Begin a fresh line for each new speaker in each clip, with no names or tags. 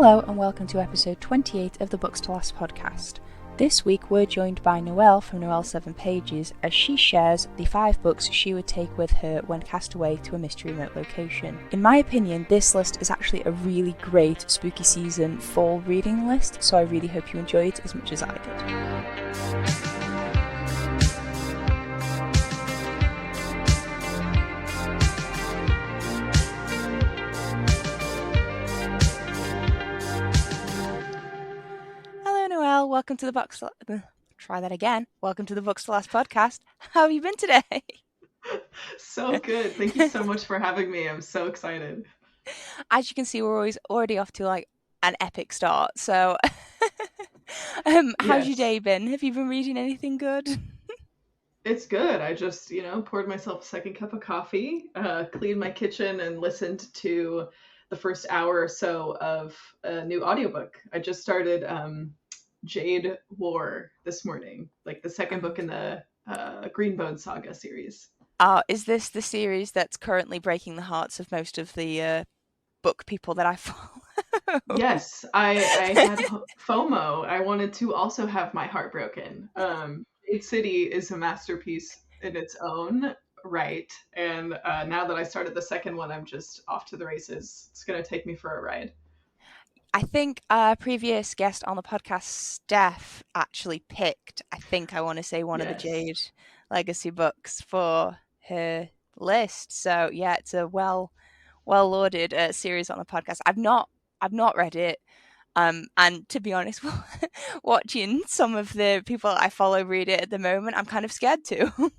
Hello and welcome to episode 28 of the Books to Last podcast. This week we're joined by Noelle from Noelle 7 Pages as she shares the 5 books she would take with her when cast away to a mystery remote location. In my opinion, this list is actually a really great spooky season fall reading list, so I really hope you enjoy it as much as I did. Welcome to the Books. Try that again. Welcome to the Books to Last podcast. How have you been today?
So good. Thank you so much for having me. I'm so excited.
As you can see, we're already off to like an epic start. So, how's your day been? Have you been reading anything good?
It's good. I just, poured myself a second cup of coffee, cleaned my kitchen, and listened to the first hour or so of a new audiobook. I just started Jade War this morning, like the second book in the Greenbone Saga series.
Is this the series that's currently breaking the hearts of most of the book people that I follow?
Yes, I had FOMO. I wanted to also have my heart broken. Jade City is a masterpiece in its own right, and now that I started the second one, I'm just off to the races. It's going to take me for a ride.
I think a previous guest on the podcast, Steph, actually picked, I want to say one of the Jade Legacy books for her list. So yeah, it's a well lauded series on the podcast. I've not read it. And to be honest, watching some of the people I follow read it at the moment, I'm kind of scared to.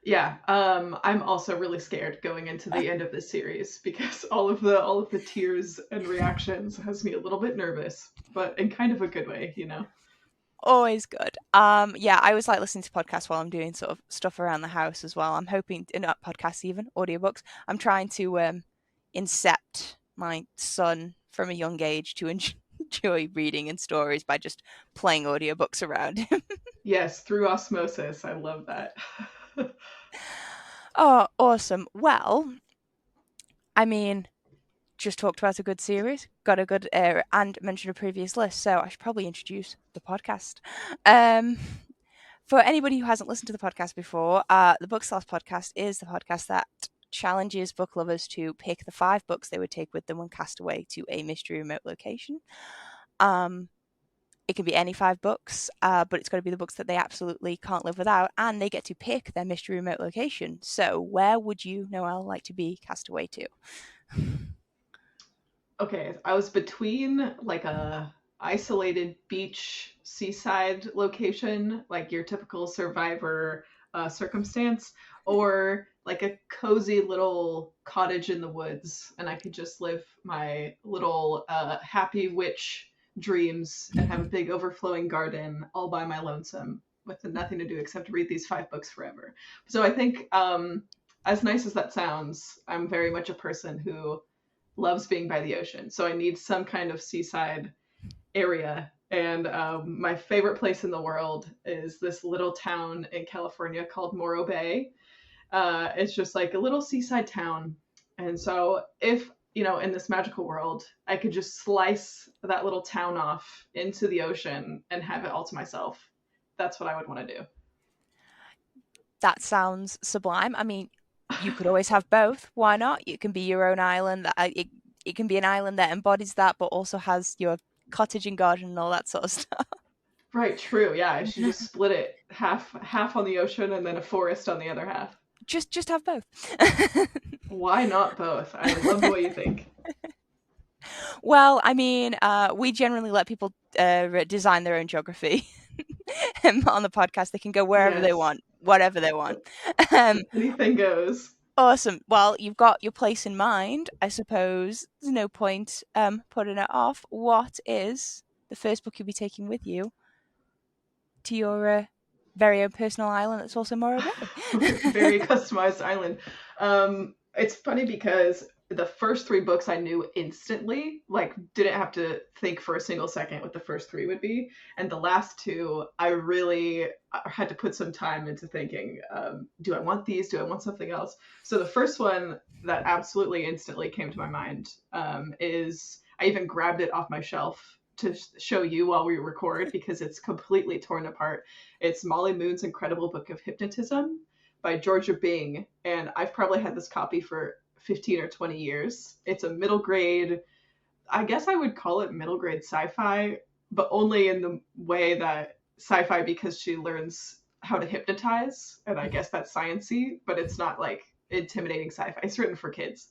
Yeah, I'm also really scared going into the end of this series because all of the tears and reactions has me a little bit nervous, but in kind of a good way,
Always good. Yeah, I always like listening to podcasts while I'm doing sort of stuff around the house as well. I'm hoping, not podcasts even, audiobooks. I'm trying to incept my son from a young age to enjoy reading and stories by just playing audiobooks around him.
Yes, through osmosis. I love that.
Oh, awesome. Well, I mean, just talked about a good series, got a good and mentioned a previous list, so I should probably introduce the podcast. For anybody who hasn't listened to the podcast before, the Books to Last podcast is the podcast that challenges book lovers to pick the 5 books they would take with them when cast away to a mystery remote location. It can be any 5 books, but it's got to be the books that they absolutely can't live without, and they get to pick their mystery remote location. So where would you, Noelle, like to be cast away to?
Okay, I was between like a isolated beach seaside location, like your typical survivor circumstance, or like a cozy little cottage in the woods, and I could just live my little happy witch dreams and have a big overflowing garden all by my lonesome with nothing to do except read these 5 books forever. So I think as nice as that sounds, I'm very much a person who loves being by the ocean. So I need some kind of seaside area. And my favorite place in the world is this little town in California called Morro Bay. It's just like a little seaside town. And so if, in this magical world, I could just slice that little town off into the ocean and have it all to myself, that's what I would want to do.
That sounds sublime. I mean, you could always have both. Why not? It can be your own island. It can be an island that embodies that, but also has your cottage and garden and all that sort of stuff.
Right, true. Yeah, I should just split it half on the ocean and then a forest on the other half.
Just have both.
Why not both? I love the way you think.
Well, I mean, we generally let people design their own geography on the podcast. They can go wherever they want, whatever they want.
Anything goes.
Awesome. Well, you've got your place in mind. I suppose there's no point putting it off. What is the first book you'll be taking with you to your very own personal island that's also Morro Bay?
Very customized island. It's funny because the first 3 books I knew instantly, like didn't have to think for a single second what the first 3 would be. And the last 2, I really had to put some time into thinking, do I want these? Do I want something else? So the first one that absolutely instantly came to my mind is, I even grabbed it off my shelf to show you while we record because it's completely torn apart. It's Molly Moon's Incredible Book of Hypnotism by Georgia Byng, and I've probably had this copy for 15 or 20 years. It's a middle grade, I guess I would call it middle grade sci-fi, but only in the way that sci-fi because she learns how to hypnotize, and I guess that's sciencey, but it's not like intimidating sci-fi. It's written for kids.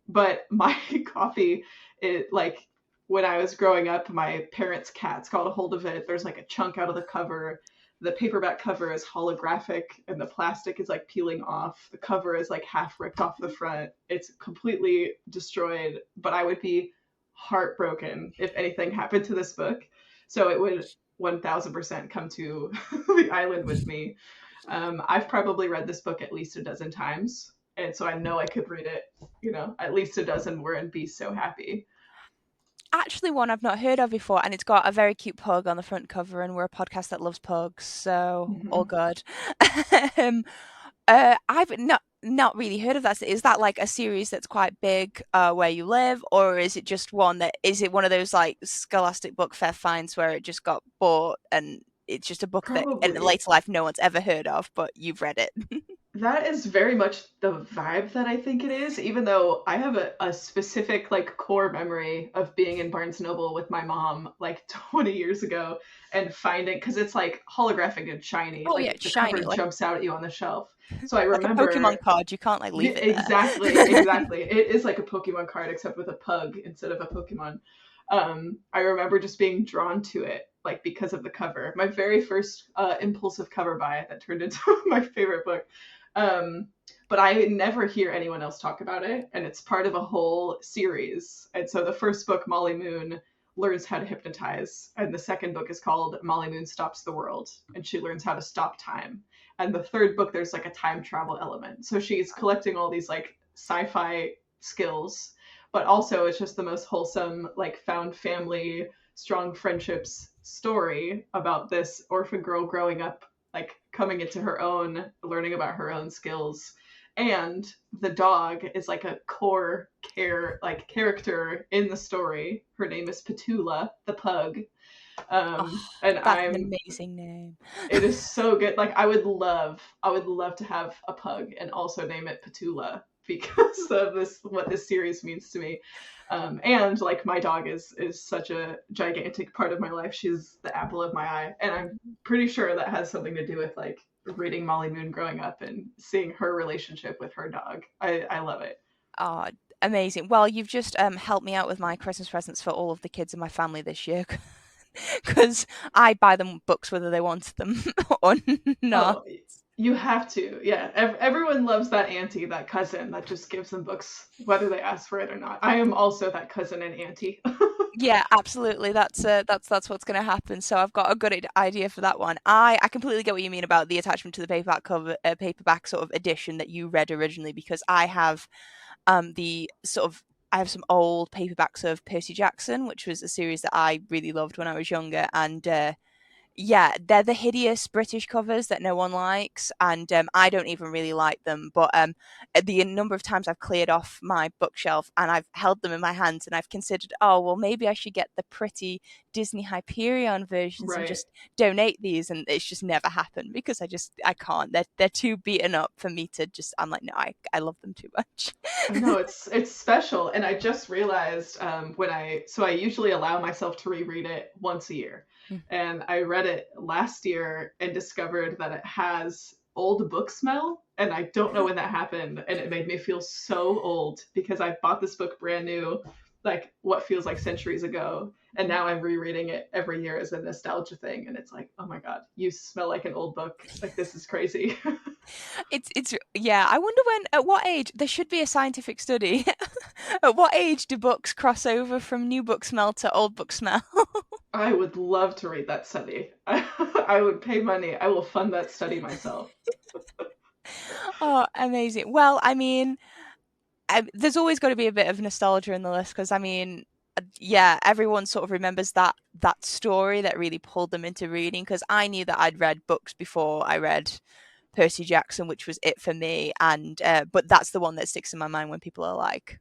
But my copy, it like when I was growing up, my parents' cats got a hold of it. There's like a chunk out of the cover. The paperback cover is holographic and the plastic is like peeling off. The cover is like half ripped off the front. It's completely destroyed, but I would be heartbroken if anything happened to this book. So it would 1000% come to the island with me. I've probably read this book at least a dozen times. And so I know I could read it, at least a dozen more and be so happy.
Actually, one I've not heard of before, and it's got a very cute pug on the front cover, and we're a podcast that loves pugs, so all good. I've not really heard of that. Is that like a series that's quite big where you live, or is it just one of those like Scholastic Book Fair finds where it just got bought and it's just a book
Probably.
that in later life no one's ever heard of, but you've read it?
That is very much the vibe that I think it is, even though I have a specific like core memory of being in Barnes Noble with my mom like 20 years ago and finding, because it's like holographic and shiny.
Oh
like
yeah, it's
the
shiny,
cover jumps out at you on the shelf. So I remember
like a Pokemon card, you can't like leave it there.
Exactly. It is like a Pokemon card except with a pug instead of a Pokemon. I remember just being drawn to it like because of the cover. My very first impulsive cover buy that turned into my favorite book. But I never hear anyone else talk about it, and it's part of a whole series. And so the first book, Molly Moon, learns how to hypnotize, and the second book is called Molly Moon Stops the World, and she learns how to stop time. And the third book, there's like a time travel element. So she's collecting all these like sci-fi skills, but also it's just the most wholesome, like found family, strong friendships story about this orphan girl growing up, like coming into her own, learning about her own skills. And the dog is like a core character in the story. Her name is Petula, the pug.
And that's an amazing name.
It is so good. Like I would love to have a pug and also name it Petula because of what this series means to me. And like my dog is such a gigantic part of my life. She's the apple of my eye, and I'm pretty sure that has something to do with like reading Molly Moon growing up and seeing her relationship with her dog. I love it.
Oh, amazing. Well, you've just helped me out with my Christmas presents for all of the kids in my family this year, because I buy them books whether they want them or not.
Oh, you have to. Yeah. Everyone loves that auntie, that cousin that just gives them books whether they ask for it or not. I am also that cousin and auntie.
Yeah, absolutely. That's what's going to happen. So I've got a good idea for that one. I completely get what you mean about the attachment to the paperback cover, paperback sort of edition that you read originally, because I have I have some old paperbacks of Percy Jackson, which was a series that I really loved when I was younger, and yeah, they're the hideous British covers that no one likes, and I don't even really like them. But the number of times I've cleared off my bookshelf and I've held them in my hands and I've considered, oh, well, maybe I should get the pretty Disney Hyperion versions and just donate these, and it's just never happened because I can't. They're too beaten up for me to just. I'm like, no, I love them too much.
No, it's special, and I just realized I usually allow myself to reread it once a year. And I read it last year and discovered that it has old book smell. And I don't know when that happened. And it made me feel so old because I bought this book brand new, like what feels like centuries ago. And now I'm rereading it every year as a nostalgia thing. And it's like, oh my God, you smell like an old book. Like, this is crazy.
Yeah, I wonder at what age, there should be a scientific study. At what age do books cross over from new book smell to old book smell?
I would love to read that study. I would pay money. I will fund that study myself.
Oh, amazing. Well, I mean, there's always got to be a bit of nostalgia in the list because, I mean, yeah, everyone sort of remembers that story that really pulled them into reading, because I knew that I'd read books before I read Percy Jackson, which was it for me, and but that's the one that sticks in my mind when people are like,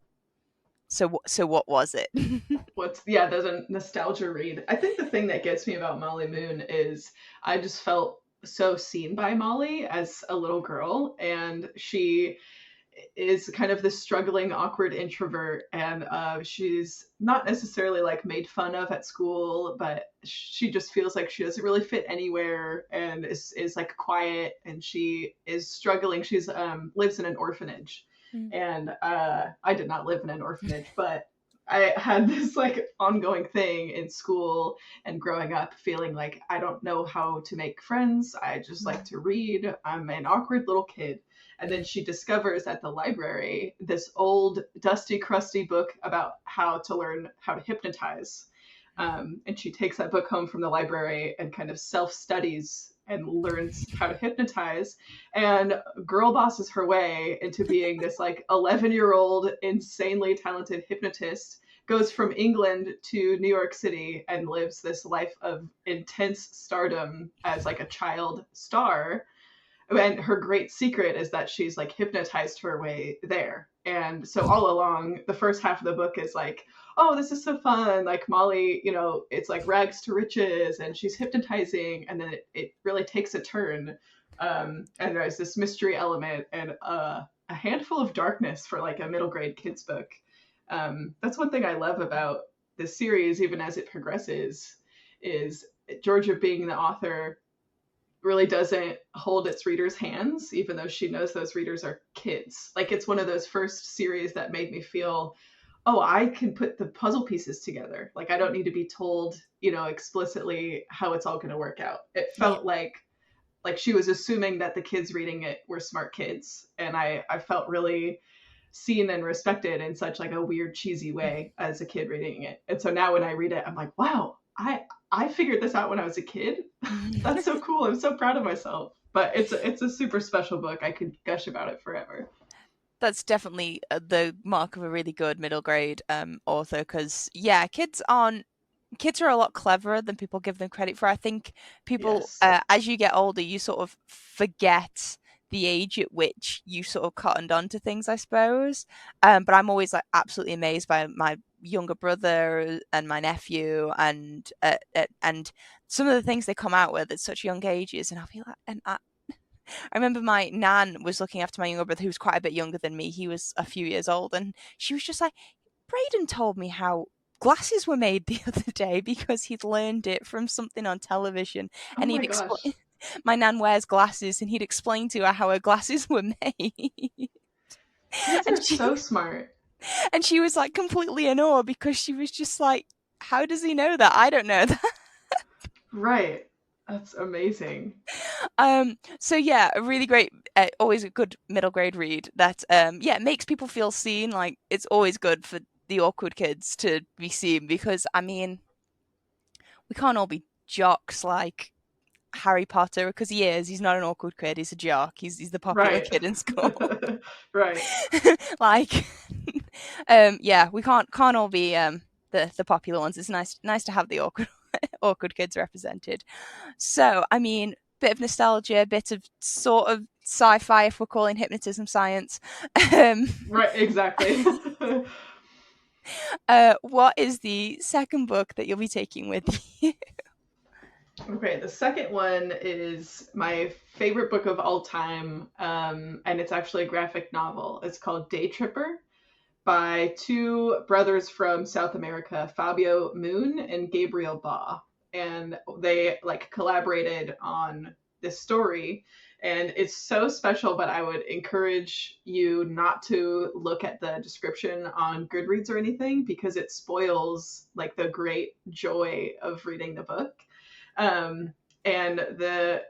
So what was it?
There's a nostalgia read. I think the thing that gets me about Molly Moon is I just felt so seen by Molly as a little girl, and she is kind of this struggling, awkward introvert, and she's not necessarily like made fun of at school, but she just feels like she doesn't really fit anywhere, and is like quiet, and she is struggling. She's lives in an orphanage, and I did not live in an orphanage, but I had this like ongoing thing in school and growing up feeling like I don't know how to make friends. I just like to read. I'm an awkward little kid. And then she discovers at the library this old, dusty, crusty book about how to learn how to hypnotize. And she takes that book home from the library and kind of self-studies and learns how to hypnotize, and girl bosses her way into being this like 11-year-old insanely talented hypnotist, goes from England to New York City and lives this life of intense stardom as like a child star. And her great secret is that she's like hypnotized her way there. And so all along, the first half of the book is like, oh, this is so fun. Like Molly, it's like rags to riches and she's hypnotizing. And then it really takes a turn. And there's this mystery element and a handful of darkness for like a middle grade kids book. That's one thing I love about this series, even as it progresses, is Georgia Byng the author really doesn't hold its readers' hands, even though she knows those readers are kids. Like it's one of those first series that made me feel, oh, I can put the puzzle pieces together. Like I don't need to be told, explicitly how it's all going to work out. It felt like she was assuming that the kids reading it were smart kids. And I felt really seen and respected in such like a weird, cheesy way as a kid reading it. And so now when I read it, I'm like, wow, I figured this out when I was a kid. That's so cool. I'm so proud of myself. But it's a super special book. I could gush about it forever.
That's definitely the mark of a really good middle grade author, because kids are a lot cleverer than people give them credit for. I think people,
Yes.
as you get older, you sort of forget the age at which you sort of cottoned on to things, I suppose. But I'm always like absolutely amazed by my younger brother and my nephew, and some of the things they come out with at such young ages. And I'll be like, I remember my nan was looking after my younger brother, who was quite a bit younger than me. He was a few years old, and she was just like, Braden told me how glasses were made the other day because he'd learned it from something on television.
Oh
And
my
he'd
gosh.
explain, my nan wears glasses, and he'd explain to her how her glasses were made.
Kids
and
are
she
so smart.
and she was like completely in awe, because she was just like, how does he know that? I don't know that.
Right. That's amazing.
So yeah, a really great, always a good middle grade read that makes people feel seen. Like it's always good for the awkward kids to be seen, because I mean, we can't all be jocks like Harry Potter, because he is. He's not an awkward kid. He's a jock. He's the popular
Right.
kid in school.
Right.
Like, we can't all be the popular ones. It's nice to have the awkward kids represented. So, I mean, bit of nostalgia, bit of sort of sci-fi, if we're calling hypnotism science.
Right, exactly.
What is the second book that you'll be taking with you?
Okay, the second one is my favorite book of all time, and it's actually a graphic novel. It's called Daytripper by two brothers from South America, Fábio Moon and Gabriel Ba. And they like collaborated on this story. And it's so special, but I would encourage you not to look at the description on Goodreads or anything, because it spoils like the great joy of reading the book. And the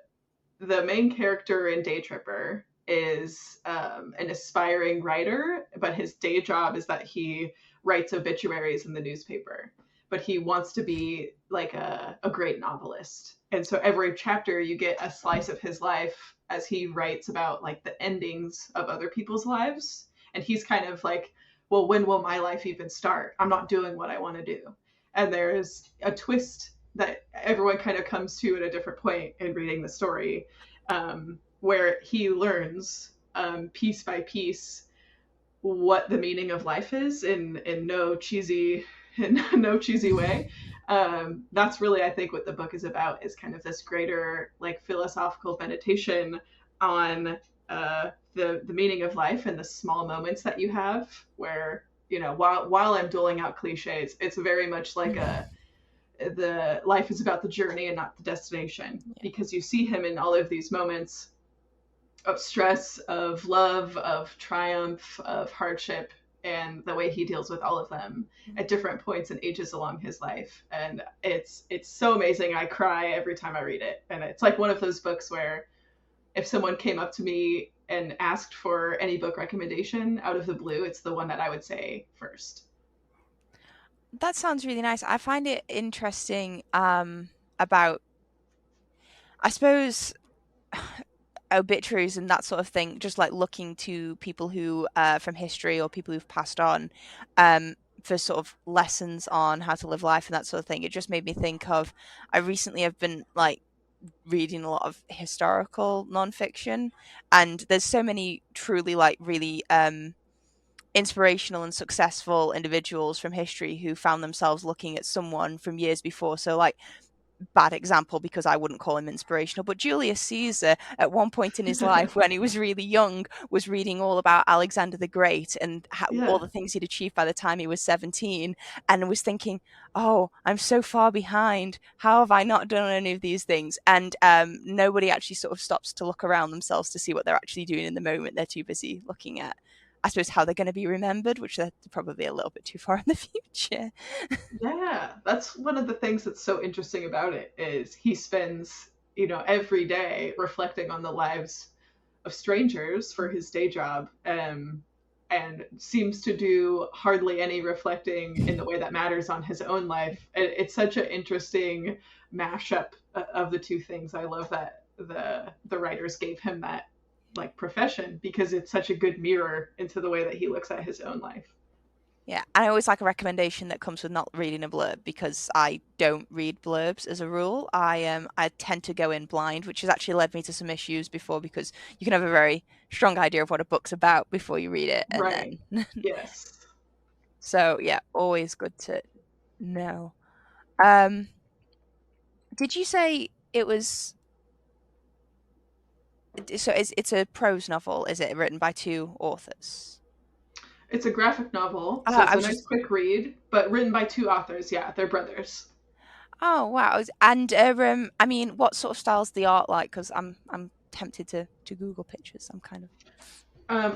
main character in Daytripper is an aspiring writer, but his day job is that he writes obituaries in the newspaper. But he wants to be like a great novelist. And so every chapter you get a slice of his life as he writes about like the endings of other people's lives. And he's kind of like, well, when will my life even start? I'm not doing what I want to do. And there's a twist that everyone kind of comes to at a different point in reading the story, where he learns piece by piece what the meaning of life is in no cheesy way. That's really, I think, what the book is about, is kind of this greater like philosophical meditation on the meaning of life and the small moments that you have, where, you know, while I'm doling out cliches, it's very much like the life is about the journey and not the destination, because you see him in all of these moments of stress, of love, of triumph, of hardship, and the way he deals with all of them at different points and ages along his life. And it's so amazing. I cry every time I read it. And it's like one of those books where if someone came up to me and asked for any book recommendation out of the blue, it's the one that I would say first.
That sounds really nice. I find it interesting about, I suppose, obituaries and that sort of thing, just like looking to people who from history or people who've passed on for sort of lessons on how to live life and that sort of thing. It just made me think of, I recently have been like reading a lot of historical nonfiction, and there's so many truly like really inspirational and successful individuals from history who found themselves looking at someone from years before. So like, bad example because I wouldn't call him inspirational, but Julius Caesar at one point in his life when he was really young was reading all about Alexander the Great and all
Yeah.
the things he'd achieved by the time he was 17, and was thinking, oh, I'm so far behind, how have I not done any of these things? And nobody actually sort of stops to look around themselves to see what they're actually doing in the moment. They're too busy looking at, I suppose, how they're going to be remembered, which they're probably a little bit too far in the future.
Yeah, that's one of the things that's so interesting about it, is he spends, you know, every day reflecting on the lives of strangers for his day job, and seems to do hardly any reflecting in the way that matters on his own life. It's such an interesting mashup of the two things. I love that the writers gave him that like profession, because it's such a good mirror into the way that he looks at his own life.
Yeah, and I always like a recommendation that comes with not reading a blurb, because I don't read blurbs as a rule. I tend to go in blind, which has actually led me to some issues before, because you can have a very strong idea of what a book's about before you read it, and
Right.
then
Yes.
so yeah, always good to know. Um, did you say it was, so it's a prose novel? Is it written by two authors?
It's a graphic novel, so it's
I
a
was
nice
just,
quick read, but written by two authors. Yeah, they're brothers.
oh wow. And I mean, what sort of style's the art like? Because I'm tempted to Google pictures. I'm kind of,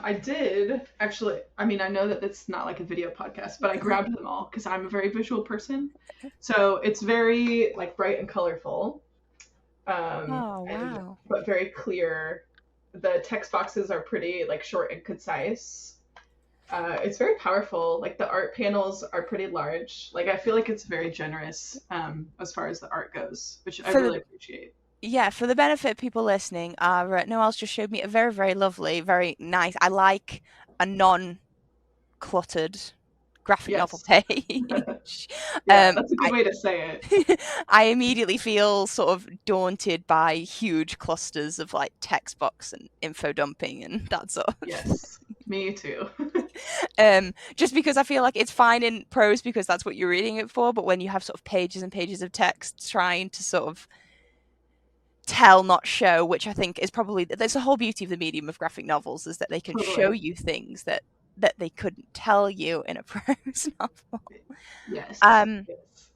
I did actually. I mean, I know that it's not like a video podcast, but I grabbed them all because I'm a very visual person. So it's very like bright and colorful,
oh
and
wow.
but very clear. The text boxes are pretty like short and concise. It's very powerful. Like the art panels are pretty large. Like I feel like it's very generous as far as the art goes, which I
For the
really appreciate.
Yeah, for the benefit of people listening, Noelle's just showed me a very, very lovely, very nice. I like a non-cluttered graphic novel
Yes.
page.
Yeah, that's a good
I
way to say it.
I immediately feel sort of daunted by huge clusters of like text box and info dumping and that sort of
Yes, me too.
just because I feel like it's fine in prose because that's what you're reading it for, but when you have sort of pages and pages of text trying to sort of tell, not show, which I think is probably, there's the whole beauty of the medium of graphic novels, is that they can show
Totally.
you things that they couldn't tell you in a prose novel.
Yes.
Um,
Yes.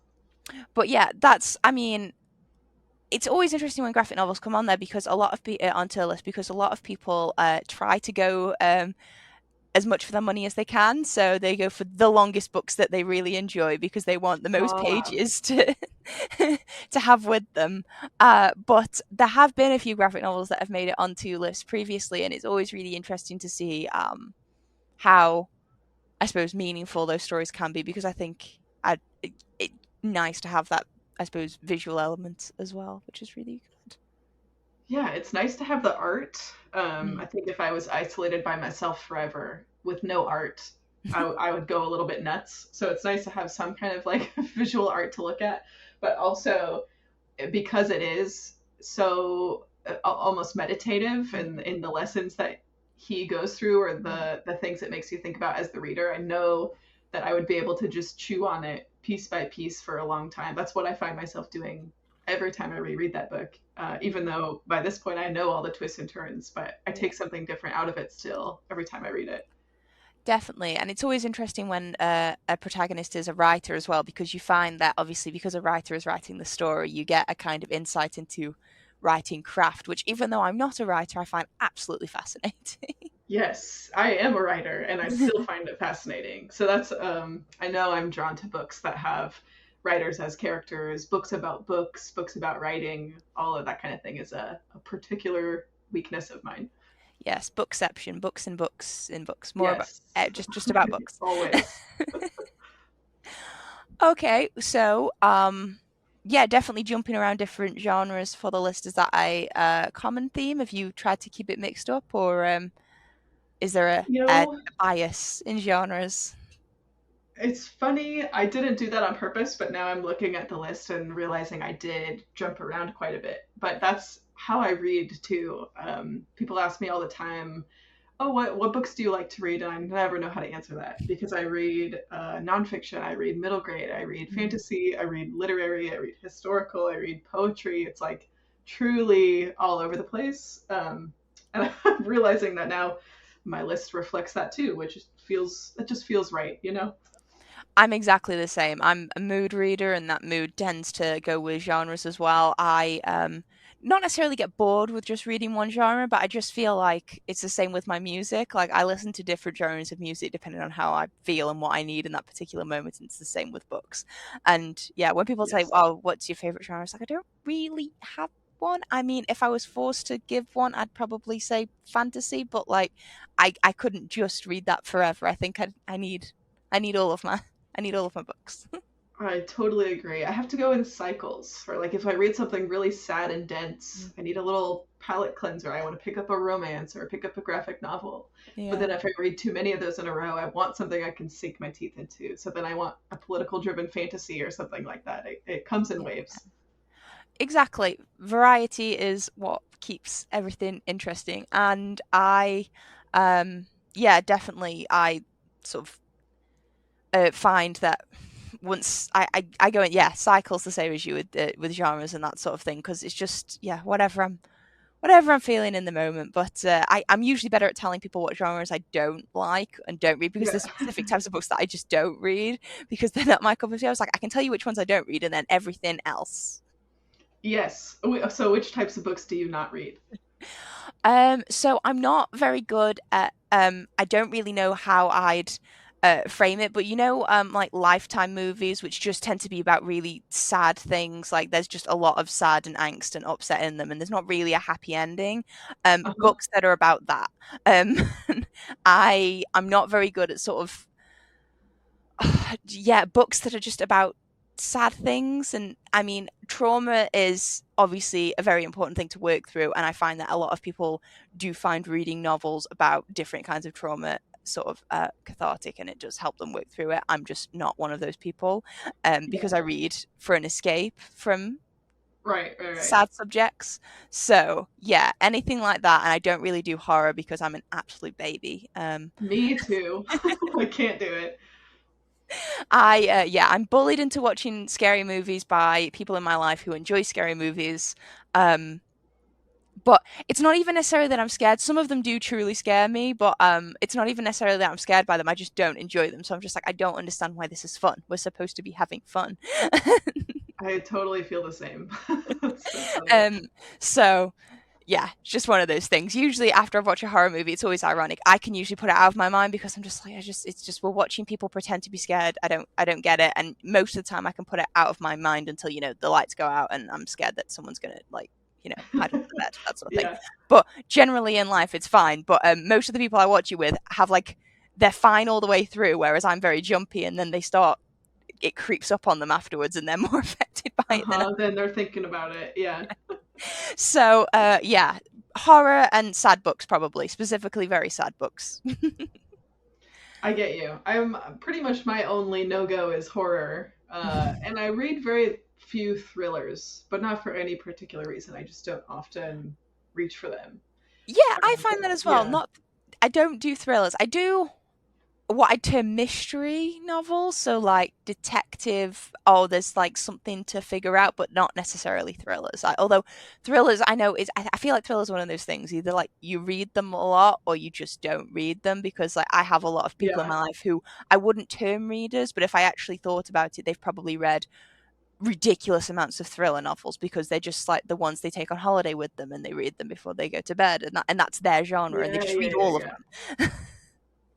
but yeah, that's, I mean, it's always interesting when graphic novels come on there because a lot of people onto a list because a lot of people try to go as much for their money as they can. So they go for the longest books that they really enjoy because they want the most
Ah,
pages to to have with them. But there have been a few graphic novels that have made it onto lists previously, and it's always really interesting to see how, I suppose, meaningful those stories can be, because I think it nice to have that, I suppose, visual element as well, which is really good.
yeah, it's nice to have the art.
Mm.
I think if I was isolated by myself forever with no art, I would go a little bit nuts. So it's nice to have some kind of like visual art to look at, but also because it is so almost meditative in the lessons that he goes through, or the things it makes you think about as the reader, I know that I would be able to just chew on it piece by piece for a long time. That's what I find myself doing every time I reread that book. Even though by this point I know all the twists and turns, but I
Yeah.
take something different out of it still every time I read it.
Definitely. And it's always interesting when a protagonist is a writer as well, because you find that obviously because a writer is writing the story, you get a kind of insight into writing craft, which even though I'm not a writer, I find absolutely fascinating.
Yes, I am a writer and I still find it fascinating. So that's, I know I'm drawn to books that have writers as characters, books about writing, all of that kind of thing is a particular weakness of mine.
Yes, bookception, books and books in books, more about
Yes,
just about books.
always.
Okay, so yeah, definitely jumping around different genres for the list. Is that a common theme? Have you tried to keep it mixed up, or is there
You
a
know,
bias in genres?
it's funny. I didn't do that on purpose, but now I'm looking at the list and realizing I did jump around quite a bit. But that's how I read too. People ask me all the time, "Oh, what books do you like to read?" And I never know how to answer that because I read nonfiction, I read middle grade, I read
Mm.
fantasy, I read literary, I read historical, I read poetry. It's like truly all over the place. And I'm realizing that now my list reflects that too, which feels it just feels right, you know?
I'm exactly the same. I'm a mood reader, and that mood tends to go with genres as well. I not necessarily get bored with just reading one genre, but I just feel like it's the same with my music. Like I listen to different genres of music depending on how I feel and what I need in that particular moment. And it's the same with books. And yeah, when people say,
Yes.
"Oh, what's your favorite genre?" It's like I don't really have one. I mean, if I was forced to give one, I'd probably say fantasy, but like I couldn't just read that forever. I think I need all of my I need all of my books.
I totally agree. I have to go in cycles. Or like if I read something really sad and dense,
Mm.
I need a little palate cleanser. I want to pick up a romance or pick up a graphic novel. But
Yeah.
then if I read too many of those in a row, I want something I can sink my teeth into. So then I want a political driven fantasy or something like that. It comes in
Yeah.
waves.
Exactly. Variety is what keeps everything interesting. And I yeah, definitely I sort of find that once I go in, yeah, cycles the same as you with genres and that sort of thing, because it's just yeah, whatever I'm feeling in the moment. But I'm usually better at telling people what genres I don't like and don't read, because
Yeah.
there's specific types of books that I just don't read because they're not my cup of tea. I was like, I can tell you which ones I don't read, and then everything else.
Yes. So which types of books do you not read?
So I'm not very good at I don't really know how I'd frame it, but you know, like Lifetime movies, which just tend to be about really sad things. Like there's just a lot of sad and angst and upset in them, and there's not really a happy ending.
Uh-huh.
Books that are about that. Um, I'm not very good at sort of yeah, books that are just about sad things. And I mean, trauma is obviously a very important thing to work through, and I find that a lot of people do find reading novels about different kinds of trauma sort of cathartic, and it does help them work through it. I'm just not one of those people, because
Yeah.
I read for an escape from
Right, right, right.
sad subjects. So yeah, anything like that. And I don't really do horror because I'm an absolute baby.
Me too. I can't do it.
Yeah, I'm bullied into watching scary movies by people in my life who enjoy scary movies. Um, but it's not even necessarily that I'm scared. Some of them do truly scare me, but it's not even necessarily that I'm scared by them. I just don't enjoy them. So I'm just like, I don't understand why this is fun. We're supposed to be having fun.
I totally feel the same. That's so funny.
um, so yeah, it's just one of those things. Usually after I've watched a horror movie, it's always ironic. I can usually put it out of my mind because I'm just like, it's just we're watching people pretend to be scared. I don't get it. And most of the time I can put it out of my mind until, you know, the lights go out and I'm scared that someone's gonna like, you know, hide under the bed, that sort of thing.
Yeah.
But generally in life it's fine. But most of the people I watch it with have like they're fine all the way through, whereas I'm very jumpy and then they start it creeps up on them afterwards and they're more affected by it than
Uh-huh. Then they're thinking about it. Yeah.
so, yeah, horror and sad books probably, specifically very sad books.
I get you. I'm pretty much my only no-go is horror. And I read very few thrillers, but not for any particular reason. I just don't often reach for them.
Yeah, I find that
But
as well.
yeah.
Not I don't do thrillers. I do what I term mystery novels, so like detective. Oh, there's like something to figure out, but not necessarily thrillers. Although thrillers, I know is I feel like thrillers are one of those things. Either like you read them a lot, or you just don't read them. Because like I have a lot of people in
Yeah.
my life who I wouldn't term readers, but if I actually thought about it, they've probably read ridiculous amounts of thriller novels because they're just like the ones they take on holiday with them and they read them before they go to bed, and that's their genre, and they
Yeah,
just
yeah,
read
yeah,
all of
yeah.
them.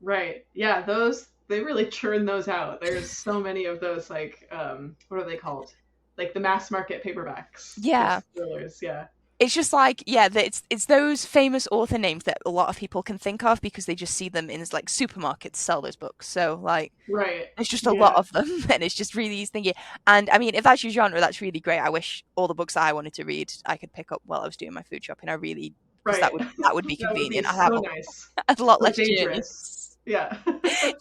Right. Yeah, those they really churn those out. There's so many of those like what are they called? Like the mass market paperbacks,
Yeah.
just thrillers, yeah.
It's just like, yeah, it's those famous author names that a lot of people can think of because they just see them in like supermarkets sell those books. So like
Right.
there's just a lot
Yeah.
of them, and it's just really easy thinking. And I mean, if that's your genre, that's really great. I wish all the books that I wanted to read I could pick up while I was doing my food shopping. I really, because
Right.
that would be
That would be
convenient. I'd have
so nice.
a lot
But
less
dangerous.
journeys.
Yeah.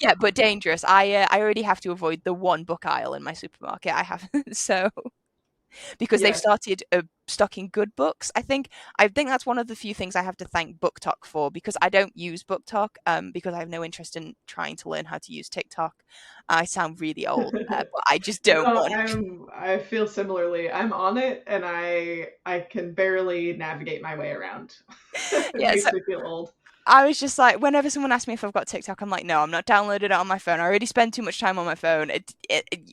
Yeah, but dangerous. I already have to avoid the one book aisle in my supermarket. I have so because they've
Yes.
started stocking good books. I think that's one of the few things I have to thank BookTok for, because I don't use BookTok because I have no interest in trying to learn how to use TikTok. I sound really old, but I just don't
No,
want.
I feel similarly. I'm on it and I can barely navigate my way around. It
Yeah, so
makes me feel old.
I was just like, whenever someone asks me if I've got TikTok, I'm like, no, I'm not downloading it on my phone. I already spend too much time on my phone.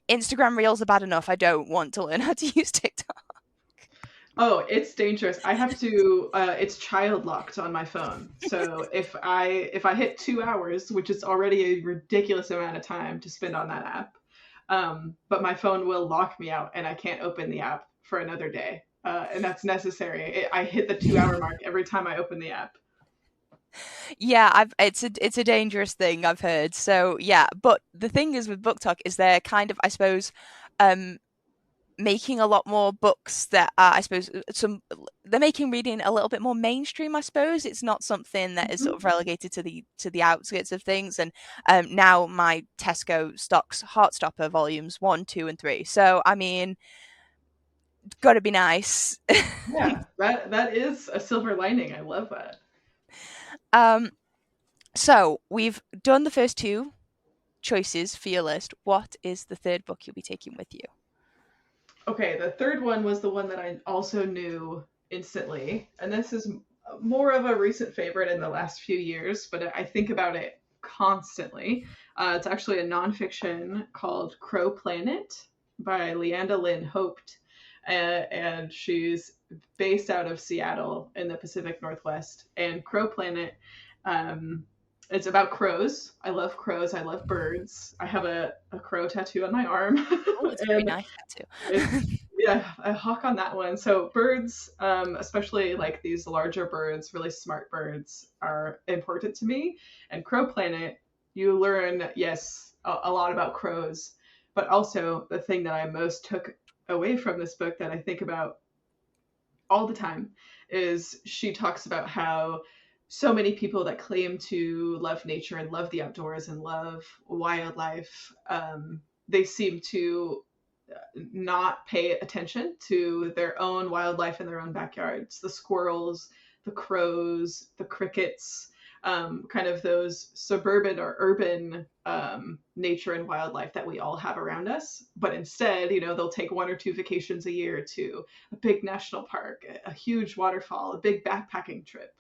Instagram Reels are bad enough. I don't want to learn how to use TikTok.
Oh, it's dangerous. I have to it's child locked on my phone. So if I hit 2 hours, which is already a ridiculous amount of time to spend on that app, but my phone will lock me out and I can't open the app for another day. And that's necessary. I hit the 2 hour mark every time I open the app.
Yeah, it's a dangerous thing, I've heard. So yeah, but the thing is with BookTok is they're kind of, I suppose, um making a lot more books that are, I suppose, they're making reading a little bit more mainstream. I suppose it's not something that is sort
Mhm.
of relegated to the outskirts of things. And now my Tesco stocks Heartstopper volumes 1, 2, and 3. So I mean, got to be nice.
Yeah, that is a silver lining. I love that.
um, so we've done the first two choices for your list. What is the third book you'll be taking with you?
Okay, the third one was the one that I also knew instantly, and this is more of a recent favorite in the last few years, but I think about it constantly. It's actually a nonfiction called Crow Planet by Lyanda Lynn Haupt, and she's based out of Seattle in the Pacific Northwest. And Crow Planet, um, it's about crows. I love crows. I love birds. I have a crow tattoo on my arm,
Oh, it's a very
and
nice tattoo.
it's yeah, a hawk on that one. So birds, especially like these larger birds, really smart birds, are important to me. And Crow Planet, you learn, yes, a lot about crows, but also the thing that I most took away from this book that I think about all the time is she talks about how so many people that claim to love nature and love the outdoors and love wildlife, they seem to not pay attention to their own wildlife in their own backyards, the squirrels, the crows, the crickets, kind of those suburban or urban nature and wildlife that we all have around us. But instead, they'll take 1 or 2 vacations a year to a big national park, a huge waterfall, a big backpacking trip.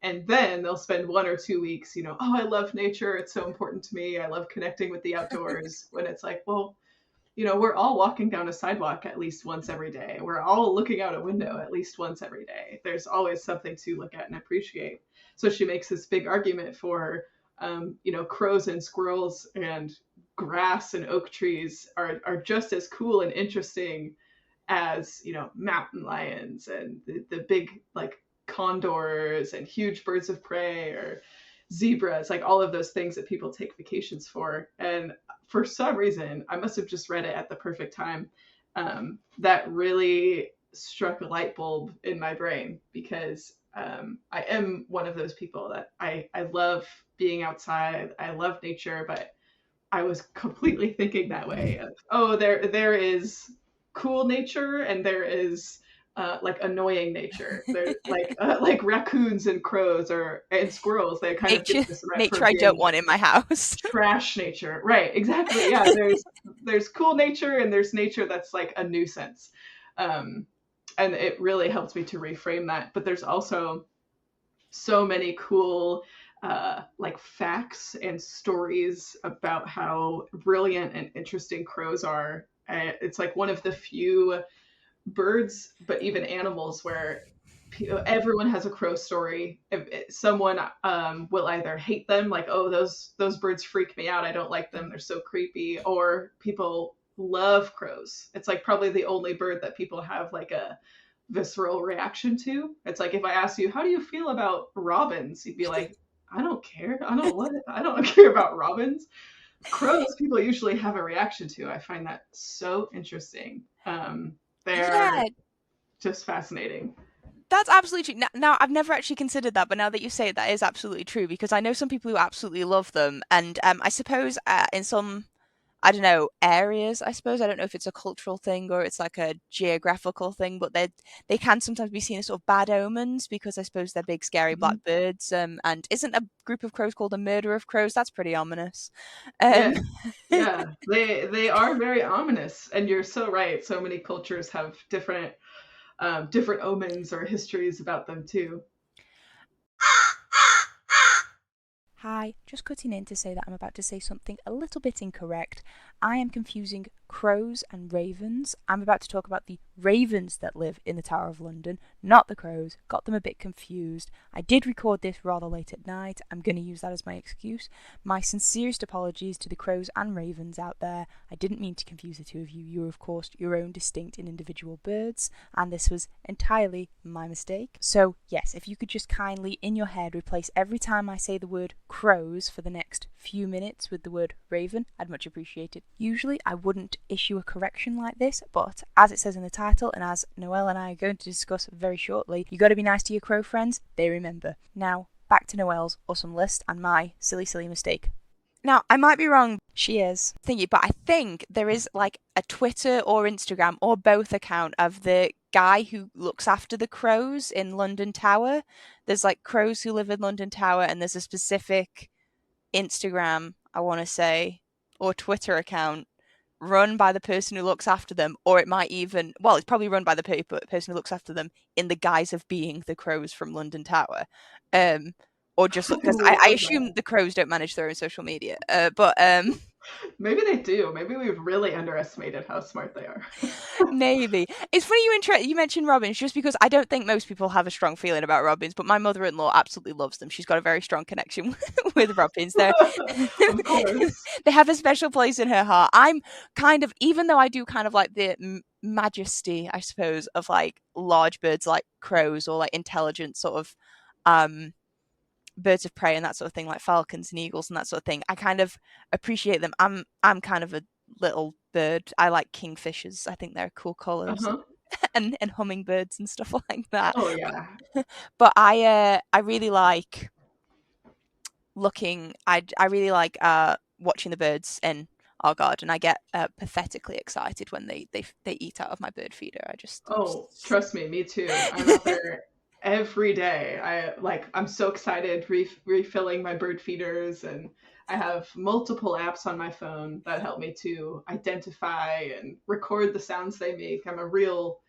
And then they'll spend 1 or 2 weeks, oh, I love nature. It's so important to me. I love connecting with the outdoors. When it's like, well, we're all walking down a sidewalk at least once every day. We're all looking out a window at least once every day. There's always something to look at and appreciate. So she makes this big argument for, crows and squirrels and grass and oak trees are just as cool and interesting as, mountain lions and the big, like, condors and huge birds of prey or zebras, like all of those things that people take vacations for. And for some reason, I must have just read it at the perfect time. That really struck a light bulb in my brain because I am one of those people that I love being outside. I love nature, but I was completely thinking that way of, oh, there is cool nature and there is like annoying nature. They're like raccoons and crows and squirrels. They kind of get this rep for
Nature I don't
being
want in my house.
trash nature. Right, exactly. Yeah, there's cool nature and there's nature that's like a nuisance. And it really helps me to reframe that. But there's also so many cool like facts and stories about how brilliant and interesting crows are. It's like one of the few birds, but even animals, where everyone has a crow story. If someone will either hate them, like, oh, those birds freak me out, I don't like them, they're so creepy, or people love crows. It's like probably the only bird that people have like a visceral reaction to. It's like if I ask you, how do you feel about robins? You'd be like, I don't care. I don't care about robins. Crows, people usually have a reaction to. I find that so interesting.
Yeah,
They're just fascinating.
that's absolutely true. Now, I've never actually considered that, but now that you say it, that is absolutely true because I know some people who absolutely love them, and I suppose in some, I don't know, areas, I suppose, I don't know if it's a cultural thing or it's like a geographical thing, but they can sometimes be seen as sort of bad omens because I suppose they're big, scary black
Mhm.
birds. And isn't a group of crows called a murder of crows? That's pretty ominous.
Yeah,
Um,
yeah, they are very ominous, and you're so right. So many cultures have different omens or histories about them too.
Hi, just cutting in to say that I'm about to say something a little bit incorrect. I am confusing crows and ravens. I'm about to talk about the ravens that live in the Tower of London, not the crows. Got them a bit confused. I did record this rather late at night. I'm going to use that as my excuse. My sincerest apologies to the crows and ravens out there. I didn't mean to confuse the two of you. You're, of course, your own distinct and individual birds, and this was entirely my mistake. So, yes, if you could just kindly, in your head, replace every time I say the word crows for the next few minutes with the word raven, I'd much appreciate it. Usually I wouldn't issue a correction like this, but as it says in the title and as Noelle and I are going to discuss very shortly, you gotta be nice to your crow friends, they remember. Now, back to Noelle's awesome list and my silly mistake. Now, I might be wrong, she is thingy, but I think there is like a Twitter or Instagram or both account of the guy who looks after the crows in London Tower. There's like crows who live in London Tower, and there's a specific Instagram, I want to say, or Twitter account run by the person who looks after them, or it might even, well, it's probably run by the person who looks after them in the guise of being the crows from London Tower. Um, or just because I
Love
assume
that.
the crows don't manage their own social media. But
Maybe they do. Maybe we've really underestimated how smart they are.
maybe it's funny you mentioned robins, just because I don't think most people have a strong feeling about robins, but my mother-in-law absolutely loves them. She's got a very strong connection with robins.
Of course.
They have a special place in her heart. I'm kind of, even though I do kind of like the majesty, I suppose, of like large birds like crows or like intelligent sort of um birds of prey and that sort of thing, like falcons and eagles and that sort of thing. I kind of appreciate them. I'm kind of a little bird. I like kingfishers. I think they're cool colors,
Uh-huh.
and hummingbirds and stuff like that.
Oh yeah.
But I really like looking. I really like watching the birds in our garden. I get pathetically excited when they eat out of my bird feeder. I'm just
Oh, trust me, me too. I'm out there every day. I'm so excited refilling my bird feeders, and I have multiple apps on my phone that help me to identify and record the sounds they make. I'm a real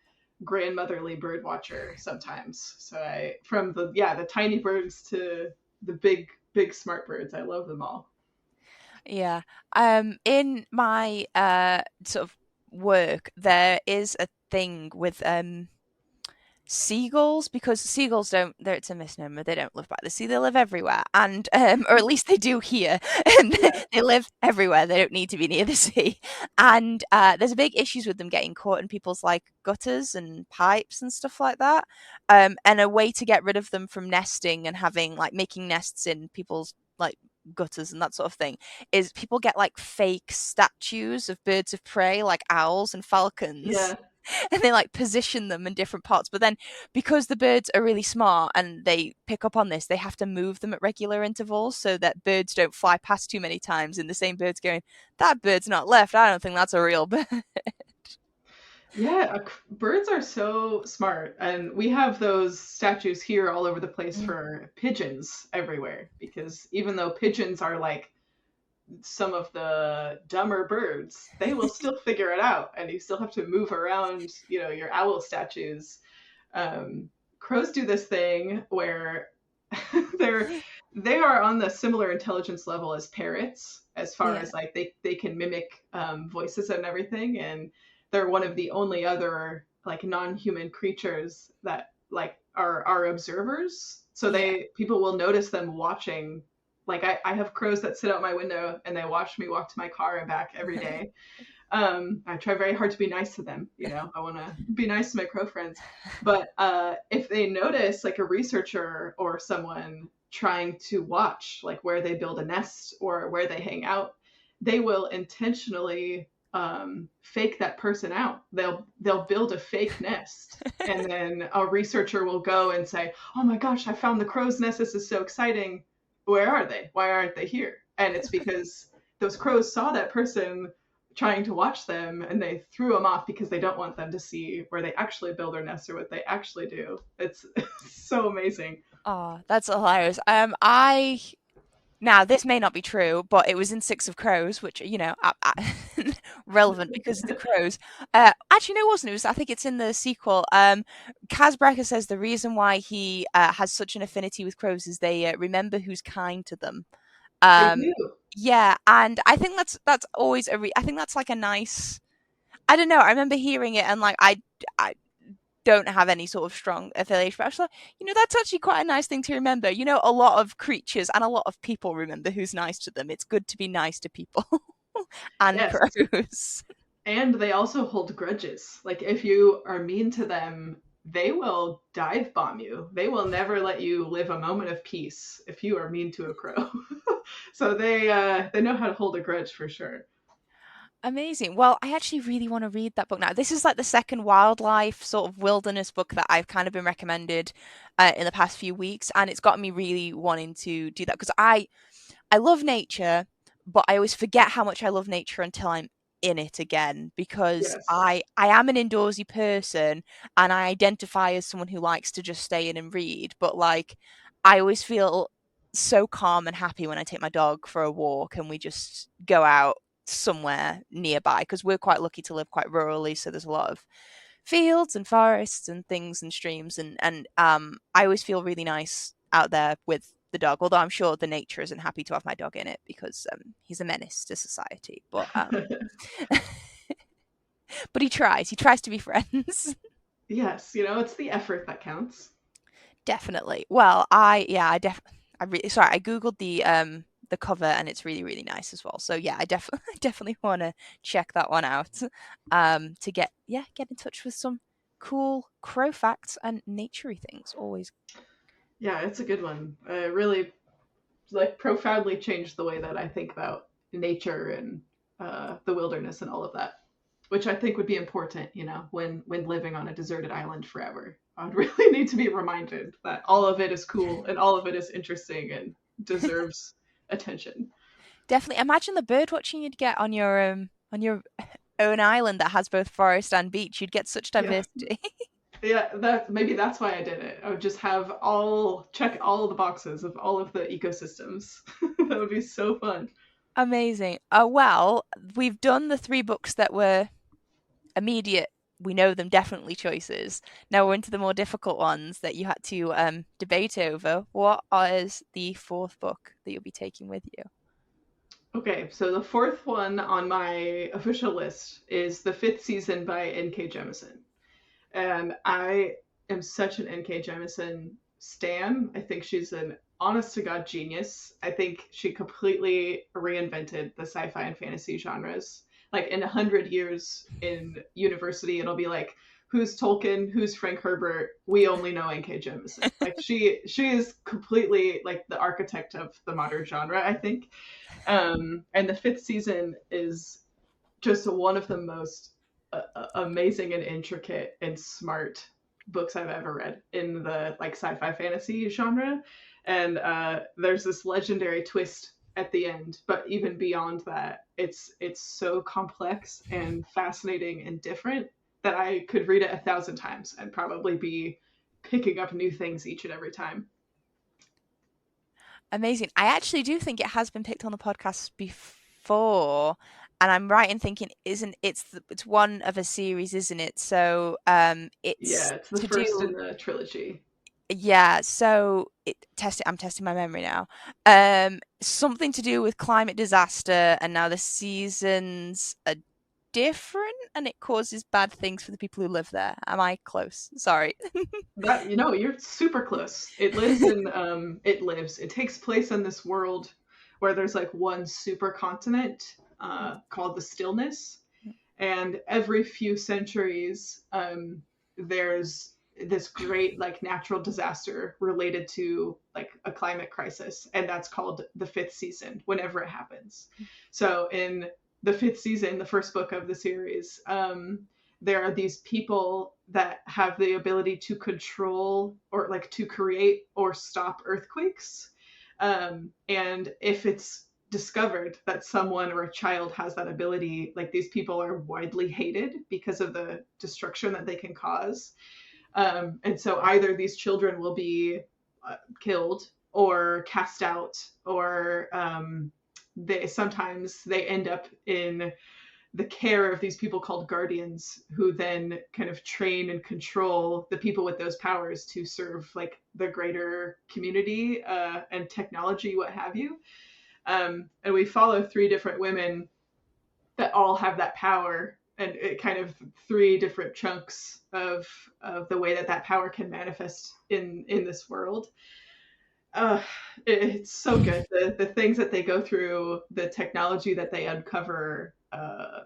grandmotherly bird watcher sometimes. So I from the tiny birds to the big smart birds. I love them all.
Yeah. In my sort of work, there is a thing with seagulls, because seagulls don't, they're, it's a misnomer, they don't live by the sea, they live everywhere, and or at least they do here. And
Yeah.
they live everywhere, they don't need to be near the sea. And there's a big issues with them getting caught in people's like gutters and pipes and stuff like that. And a way to get rid of them from nesting and having like making nests in people's like gutters and that sort of thing is people get like fake statues of birds of prey like owls and falcons,
Yeah.
and they like position them in different parts. But then, because the birds are really smart and they pick up on this, they have to move them at regular intervals so that birds don't fly past too many times and the same bird's going, that bird's not left, I don't think that's a real bird.
Yeah, birds are so smart. And we have those statues here all over the place
Mm.
for pigeons everywhere, because even though pigeons are like some of the dumber birds, they will still figure it out, and you still have to move around, your owl statues. Crows do this thing where they're they are on the similar intelligence level as parrots, as far
Yeah,
as like they can mimic voices and everything, and they're one of the only other like non-human creatures that like are observers. So
yeah.
people will notice them watching. Like I have crows that sit out my window and they watch me walk to my car and back every day. I try very hard to be nice to them. I want to be nice to my crow friends. But if they notice like a researcher or someone trying to watch like where they build a nest or where they hang out, they will intentionally fake that person out. They'll build a fake nest, and then a researcher will go and say, "Oh my gosh, I found the crow's nest. This is so exciting. Where are they? Why aren't they here?" And it's because those crows saw that person trying to watch them, and they threw them off because they don't want them to see where they actually build their nests or what they actually do. It's so amazing.
Oh, that's hilarious. I Now this may not be true, but it was in Six of Crows, which relevant because of the crows. Actually, no, it wasn't. It was. I think it's in the sequel. Kaz Brecker says the reason why he has such an affinity with crows is they remember who's kind to them.
They
Um,
do.
yeah, and I think that's always I think that's like a nice. I don't know. I remember hearing it and like I don't have any sort of strong affiliation. But I was like, that's actually quite a nice thing to remember. A lot of creatures and a lot of people remember who's nice to them. It's good to be nice to people and
Yes.
crows.
And they also hold grudges. Like if you are mean to them, they will dive bomb you. They will never let you live a moment of peace if you are mean to a crow. So they know how to hold a grudge for sure.
Amazing. Well, I actually really want to read that book now. This is like the second wildlife sort of wilderness book that I've kind of been recommended in the past few weeks, and it's got me really wanting to do that because I love nature, but I always forget how much I love nature until I'm in it again because
Yes.
I am an indoorsy person and I identify as someone who likes to just stay in and read, but like I always feel so calm and happy when I take my dog for a walk and we just go out somewhere nearby because we're quite lucky to live quite rurally, so there's a lot of fields and forests and things and streams and I always feel really nice out there with the dog, although I'm sure the nature isn't happy to have my dog in it because he's a menace to society, but he tries to be friends.
Yes, it's the effort that counts.
Definitely. Well, I googled the cover and it's really really nice as well, so yeah, I definitely definitely want to check that one out to get in touch with some cool crow facts and naturey things. Always.
Yeah, it's a good one. It really like profoundly changed the way that I think about nature and the wilderness and all of that, which I think would be important, when living on a deserted island forever. I would really need to be reminded that all of it is cool and all of it is interesting and deserves attention.
Definitely. Imagine the bird watching you'd get on your own island that has both forest and beach. You'd get such
Yeah.
diversity.
Yeah, maybe that's why I did it. I would just check all of the boxes of all of the ecosystems. That would be so fun.
Amazing. Well, we've done the three books that were immediate. We know them definitely choices. Now we're into the more difficult ones that you had to debate over. What is the fourth book that you'll be taking with you?
Okay, so the fourth one on my official list is the fifth season by N.K. Jemisin. And I am such an N.K. Jemisin stan. I think she's an honest to God genius. I think she completely reinvented the sci fi and fantasy genres. Like in 100 years in university, it'll be like, who's Tolkien, who's Frank Herbert? We only know N.K. Jemisin. Like she is completely like the architect of the modern genre, I think. And the fifth season is just one of the most amazing and intricate and smart books I've ever read in the like sci-fi fantasy genre. And there's this legendary twist at the end, but even beyond that, it's so complex and fascinating and different that I could read it 1,000 times and probably be picking up new things each and every time.
Amazing. I actually do think it has been picked on the podcast before, and I'm right in thinking isn't it's one of a series, isn't it? So
Yeah,
it's
it's the
to
first
do.
in the trilogy.
Yeah, so I'm testing my memory now. Something to do with climate disaster, and now the seasons are different, and it causes bad things for the people who live there. Am I close? Sorry.
That, you're super close. It takes place in this world where there's like one supercontinent called the Stillness, and every few centuries there's this great like natural disaster related to like a climate crisis, and that's called the fifth season whenever it happens. So in the fifth season, the first book of the series, there are these people that have the ability to control or like to create or stop earthquakes, and if it's discovered that someone or a child has that ability, like these people are widely hated because of the destruction that they can cause. And so either these children will be killed or cast out, or they end up in the care of these people called guardians, who then kind of train and control the people with those powers to serve like the greater community and technology, what have you. And we follow three different women that all have that power, and it kind of three different chunks of the way that that power can manifest in this world. uh, it's so good. The things that they go through, the technology that they uncover,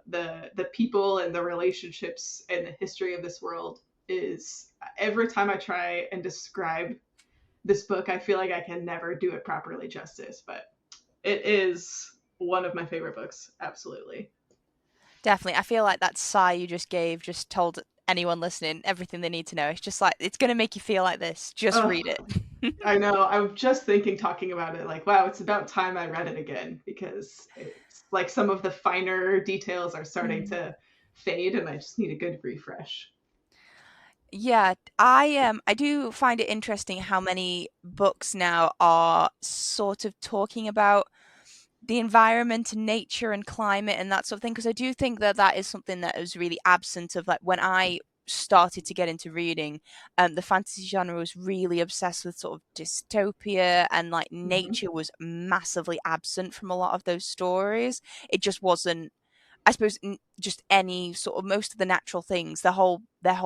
the people and the relationships and the history of this world is, every time I try and describe this book, I feel like I can never do it properly justice, but it is one of my favorite books, absolutely.
Definitely. I feel like that sigh you just gave just told anyone listening everything they need to know. It's just like it's going to make you feel like this. Just
Oh,
read it.
I know. I'm just thinking, talking about it, like, wow, it's about time I read it again, because it's like some of the finer details are starting
Mm.
to fade, and I just need a good refresh.
Yeah, I do find it interesting how many books now are sort of talking about the environment and nature and climate and that sort of thing, because I do think that that is something that is really absent of like when I started to get into reading. The fantasy genre was really obsessed with sort of dystopia, and like
Hmm.
nature was massively absent from a lot of those stories. It just wasn't, I suppose, just any sort of, most of the natural things. Their whole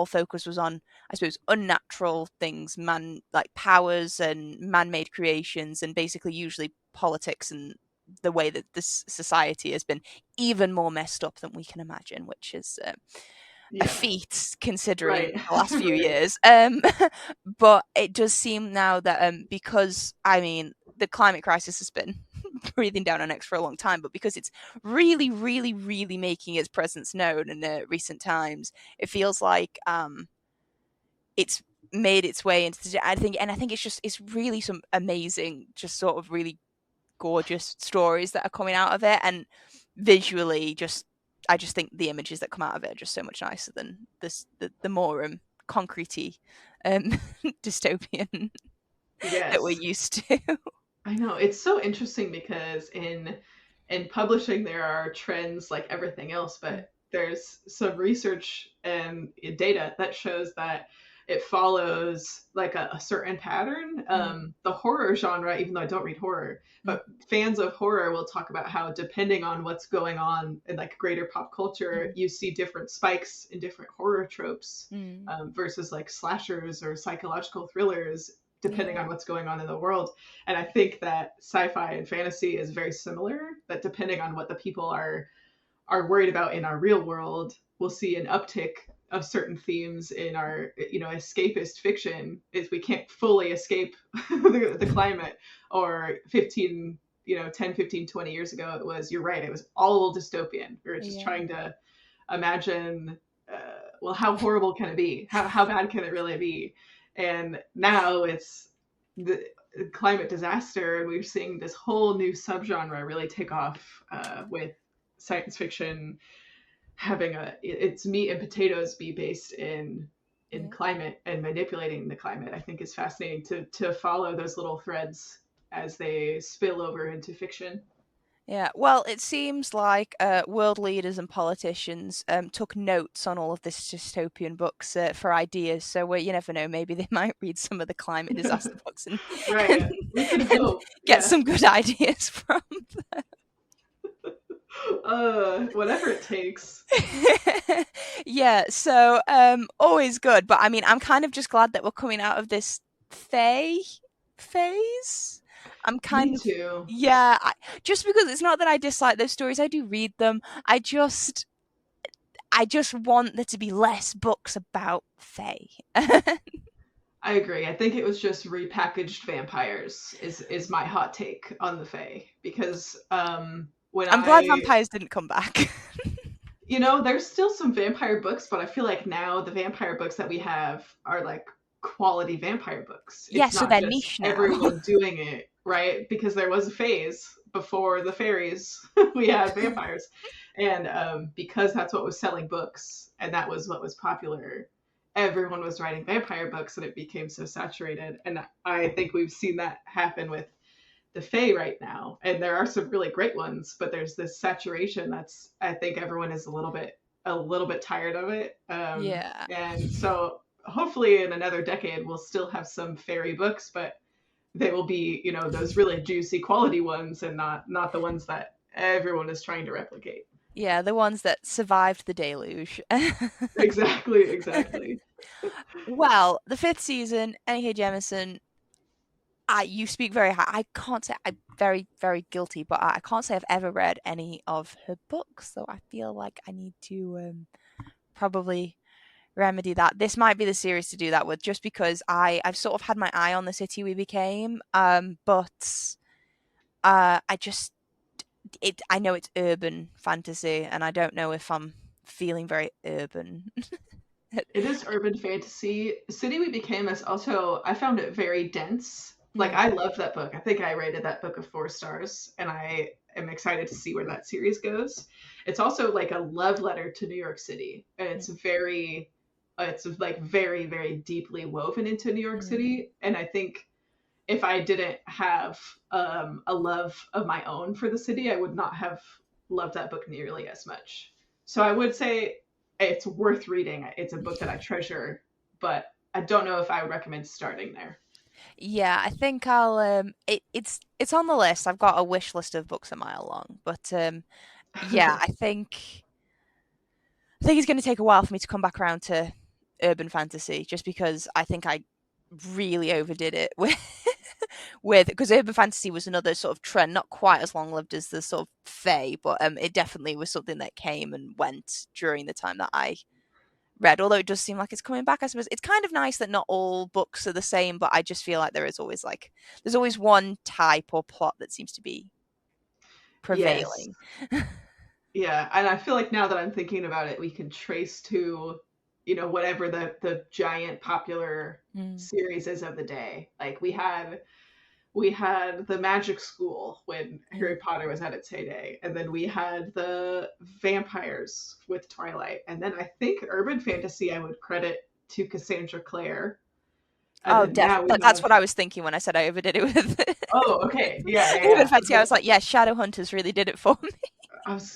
focus was on, I suppose, unnatural things, man, like powers and man-made creations, and basically usually politics and the way that this society has been even more messed up than we can imagine, which is a
Yeah.
feat considering
Right.
the last few
Right.
years. But it does seem now that because I mean the climate crisis has been breathing down our necks for a long time, but because it's really, really, really making its presence known in recent times, it feels like it's made its way into I think it's really some amazing, just sort of really gorgeous stories that are coming out of it, and visually just I just think the images that come out of it are just so much nicer than the more concretey um dystopian that we're
Yes.
used to.
I know. It's so interesting because in publishing there are trends like everything else, but there's some research and data that shows that it follows like a certain pattern.
Mm,
The horror genre, even though I don't read horror,
mm,
but fans of horror will talk about how depending on what's going on in like greater pop culture,
mm,
you see different spikes in different horror tropes,
mm.
versus like slashers or psychological thrillers, depending
Yeah.
on what's going on in the world. And I think that sci-fi and fantasy is very similar, that depending on what the people are worried about in our real world, we'll see an uptick of certain themes in our, escapist fiction. Is we can't fully escape the climate, or 15, 10, 15, 20 years ago, it was, you're right, it was all dystopian. We were just
Yeah.
trying to imagine, well, how horrible can it be? How bad can it really be? And now it's the climate disaster, and we're seeing this whole new subgenre really take off with science fiction having its meat and potatoes be based in
Yeah.
climate and manipulating the climate, I think is fascinating to follow those little threads as they spill over into fiction.
Yeah, well, it seems like world leaders and politicians took notes on all of this dystopian books for ideas. So you never know, maybe they might read some of the climate disaster books and and,
Right. We can
and
hope.
get
Yeah.
some good ideas from.
Whatever it takes.
Yeah, so always good. But I mean, I'm kind of just glad that we're coming out of this Fae phase. I'm
Me
kind of
too.
yeah, just because it's not that I dislike those stories, I do read them. I just want there to be less books about Fae.
I agree. I think it was just repackaged vampires is my hot take on the Fae, because when
I'm glad
I
vampires didn't come back.
there's still some vampire books, but I feel like now the vampire books that we have are like quality vampire books.
Yeah,
It's
so
not
they're
just
niche now.
everyone doing it, right? Because there was a phase before the fairies, we had vampires. And because that's what was selling books and that was what was popular, everyone was writing vampire books and it became so saturated. And I think we've seen that happen with the Fae right now, and there are some really great ones, but there's this saturation that's, I think everyone is a little bit tired of it.
Yeah.
And so hopefully in another decade we'll still have some fairy books, but they will be, those really juicy quality ones and not the ones that everyone is trying to replicate.
Yeah, the ones that survived the deluge.
Exactly, exactly.
Well, the fifth season, N.K. Jemisin, you speak very high. I can't say I'm very, very guilty, but I can't say I've ever read any of her books, so I feel like I need to probably remedy that. This might be the series to do that with, just because I've sort of had my eye on the city we became, but I just I know it's urban fantasy, and I don't know if I'm feeling very urban.
It is urban fantasy. City We Became is also, I found it very dense. Like,
Mm,
I loved that book. I think I rated that book of 4 stars, and I am excited to see where that series goes. It's also like a love letter to New York City, and it's like very, very deeply woven into New York
mm.
City. And I think if I didn't have a love of my own for the city, I would not have loved that book nearly as much. So I would say it's worth reading. It's a book that I treasure, but I don't know if I would recommend starting there.
Yeah, I think I'll it's on the list. I've got a wish list of books a mile long, but yeah, I think it's going to take a while for me to come back around to urban fantasy, just because I think I really overdid it with because urban fantasy was another sort of trend, not quite as long lived as the sort of Fae, but it definitely was something that came and went during the time that I read. Although it does seem like it's coming back, I suppose it's kind of nice that not all books are the same, but I just feel like there's always one type or plot that seems to be
Yes.
prevailing.
Yeah, and I feel like now that I'm thinking about it, we can trace to, whatever the giant popular
Mm,
series is of the day. Like we had the magic school when
mm.
Harry Potter was at its heyday, and then we had the vampires with Twilight, and then I think urban fantasy I would credit to Cassandra Clare, and
Oh,
then now we
that's
have.
what I was thinking when I said I overdid it with
Oh, okay, yeah, yeah,
urban
yeah.
fantasy. I was like, yeah, Shadowhunters really did it for me.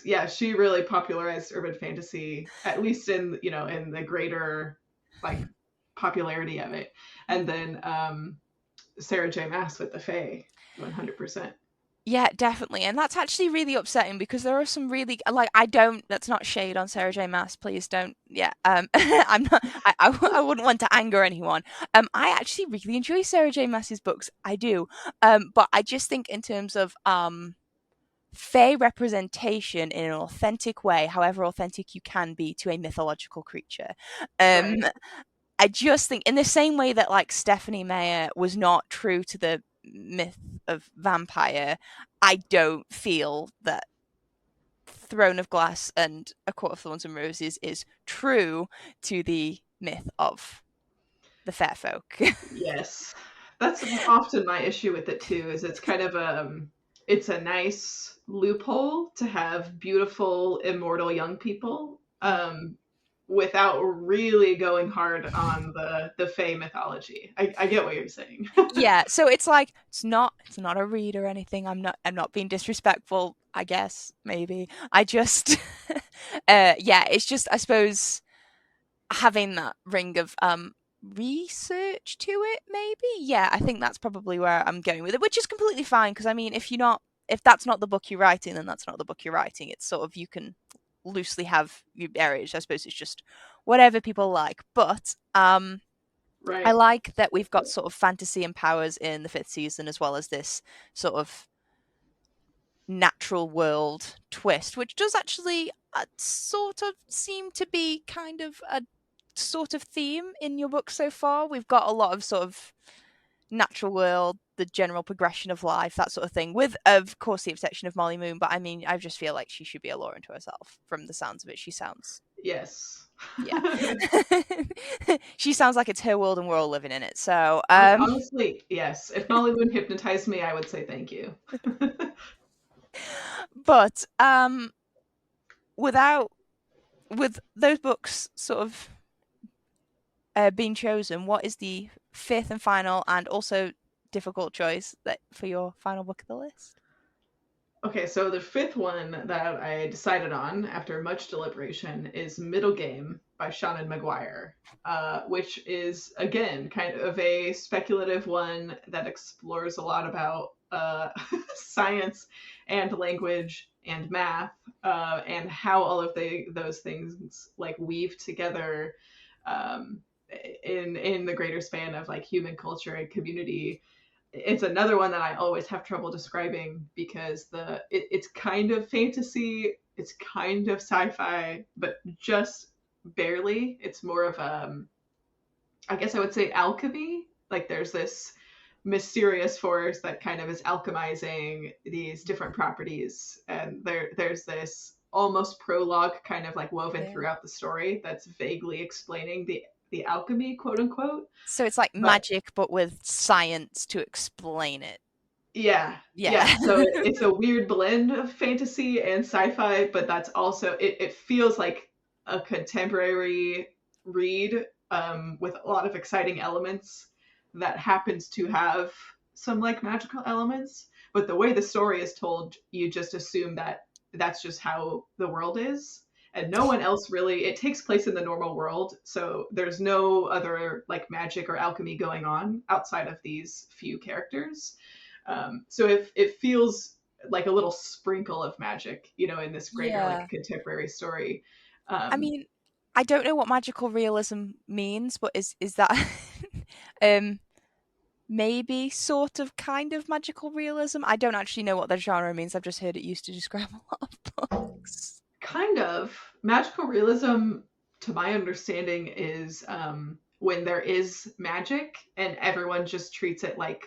Yeah, she really popularized urban fantasy, at least in the greater like popularity of it, and then Sarah J. Maas with the Fae, 100%.
Yeah, definitely. And that's actually really upsetting because there are some really like I don't that's not shade on Sarah J. Maas, please don't. Yeah. I'm not I wouldn't want to anger anyone. I actually really enjoy Sarah J. Maas's books. I do. But I just think in terms of fae representation in an authentic way, however authentic you can be to a mythological creature. Um
Right.
I just think in the same way that like Stephanie Meyer was not true to the myth of vampire, I don't feel that Throne of Glass and A Court of Thorns and Roses is true to the myth of the fair folk.
Yes. That's often my issue with it too, is it's kind of it's a nice loophole to have beautiful immortal young people. without really going hard on the Fae mythology. I get what you're saying.
Yeah, so it's like it's not a read or anything. I'm not being disrespectful, I guess, maybe. I just yeah, it's just I suppose having that ring of research to it, maybe. Yeah, I think that's probably where I'm going with it, which is completely fine because I mean if that's not the book you're writing, then that's not the book you're writing. It's sort of you can loosely have your areas. I suppose it's just whatever people like. But I
Right.
like that we've got sort of fantasy and powers in the fifth season, as well as this sort of natural world twist, which does actually sort of seem to be kind of a sort of theme in your book so far. We've got a lot of sort of natural world, the general progression of life, that sort of thing, with, of course, the exception of Molly Moon. But I mean, I just feel like she should be a law unto herself from the sounds of it. She sounds,
Yes.
yeah. She sounds like it's her world and we're all living in it. So,
Honestly, yes. If Molly Moon hypnotized me, I would say thank you.
but with those books sort of being chosen, what is the fifth and final and also difficult choice that for your final book of the list?
Okay, so the fifth one that I decided on after much deliberation is Middlegame by Seanan McGuire, which is, again, kind of a speculative one that explores a lot about science and language and math, and how all of those things like weave together in the greater span of like human culture and community. It's another one that I always have trouble describing because it's kind of fantasy, it's kind of sci-fi, but just barely. It's more of I guess I would say alchemy. Like there's this mysterious force that kind of is alchemizing these different properties, and there's this almost prologue kind of like woven throughout the story that's vaguely explaining the alchemy, quote unquote.
So it's like
But
magic, but with science to explain it.
yeah,
Yeah.
yeah. So it's a weird blend of fantasy and sci-fi, but that's also it feels like a contemporary read with a lot of exciting elements that happens to have some like magical elements. But the way the story is told, you just assume that that's just how the world is. And no one else really, it takes place in the normal world. So there's no other like magic or alchemy going on outside of these few characters. So it feels like a little sprinkle of magic, you know, in this greater
Yeah.
like contemporary story.
I mean, I don't know what magical realism means, but is that um maybe sort of kind of magical realism? I don't actually know what the genre means. I've just heard it used to describe a lot of books.
Kind of magical realism, to my understanding, is when there is magic and everyone just treats it
Ah,
like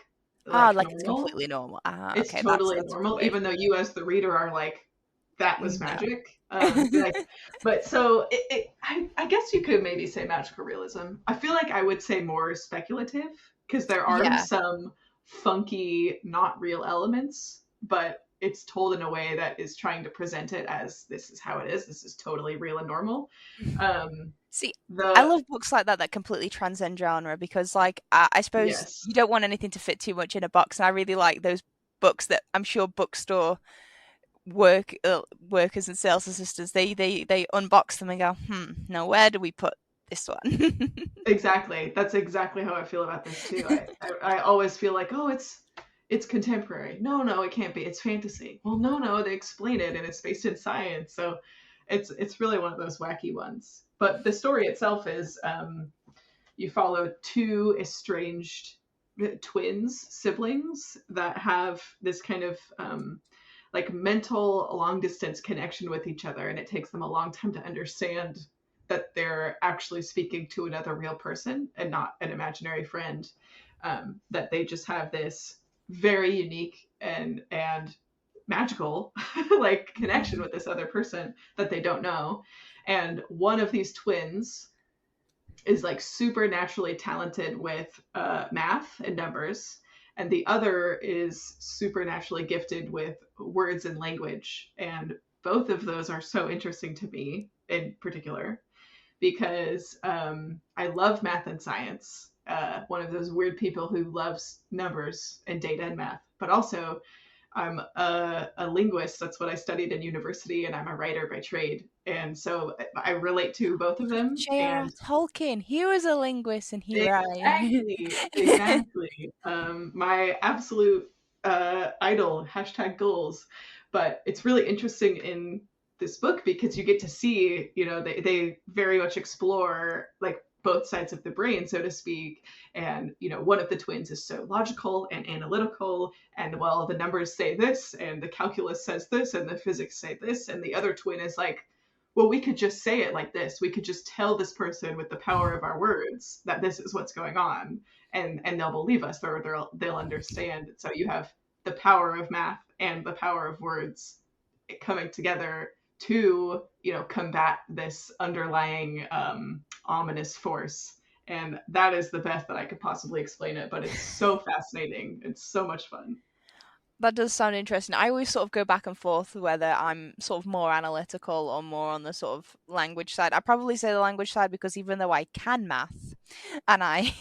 like it's
normal.
completely normal. Ah,
It's
okay,
totally
that's a good
normal,
way.
even though you as the reader are like, that was
No.
magic. Like, but so I guess you could maybe say magical realism. I feel like I would say more speculative because there are
Yeah.
some funky, not real elements, but it's told in a way that is trying to present it as this is how it is. This is totally real and normal.
See, I
The
love books like that that completely transcend genre because, like, I suppose
Yes,
you don't want anything to fit too much in a box, and I really like those books that I'm sure bookstore workers and sales assistants they unbox them and go, now where do we put this one?
exactly. That's exactly how I feel about this too. I always feel like, oh, it's contemporary. No, no, it can't be. It's fantasy. Well, no, no, they explain it and it's based in science. So it's really one of those wacky ones. But the story itself is you follow two estranged twins, siblings that have this kind of like mental long distance connection with each other, and it takes them a long time to understand that they're actually speaking to another real person and not an imaginary friend. That they just have this very unique and magical like connection with this other person that they don't know. And one of these twins is like supernaturally talented with math and numbers, and the other is supernaturally gifted with words and language. And both of those are so interesting to me in particular because I love math and science. One of those weird people who loves numbers and data and math, but also I'm a linguist. That's what I studied in university, and I'm a writer by trade. And so I relate to both of them.
J.R.R.
And
Tolkien, he was a linguist and he wrote.
exactly, exactly. My absolute idol, hashtag goals. But it's really interesting in this book because you get to see, they very much explore like both sides of the brain, so to speak. And, one of the twins is so logical and analytical, and well, the numbers say this, and the calculus says this, and the physics say this, and the other twin is like, well, we could just say it like this. We could just tell this person with the power of our words that this is what's going on, and they'll believe us, or they'll understand. So you have the power of math and the power of words coming together to, combat this underlying ominous force. And that is the best that I could possibly explain it. But it's so fascinating. It's so much fun.
That does sound interesting. I always sort of go back and forth whether I'm sort of more analytical or more on the sort of language side. I probably say the language side because even though I can math and I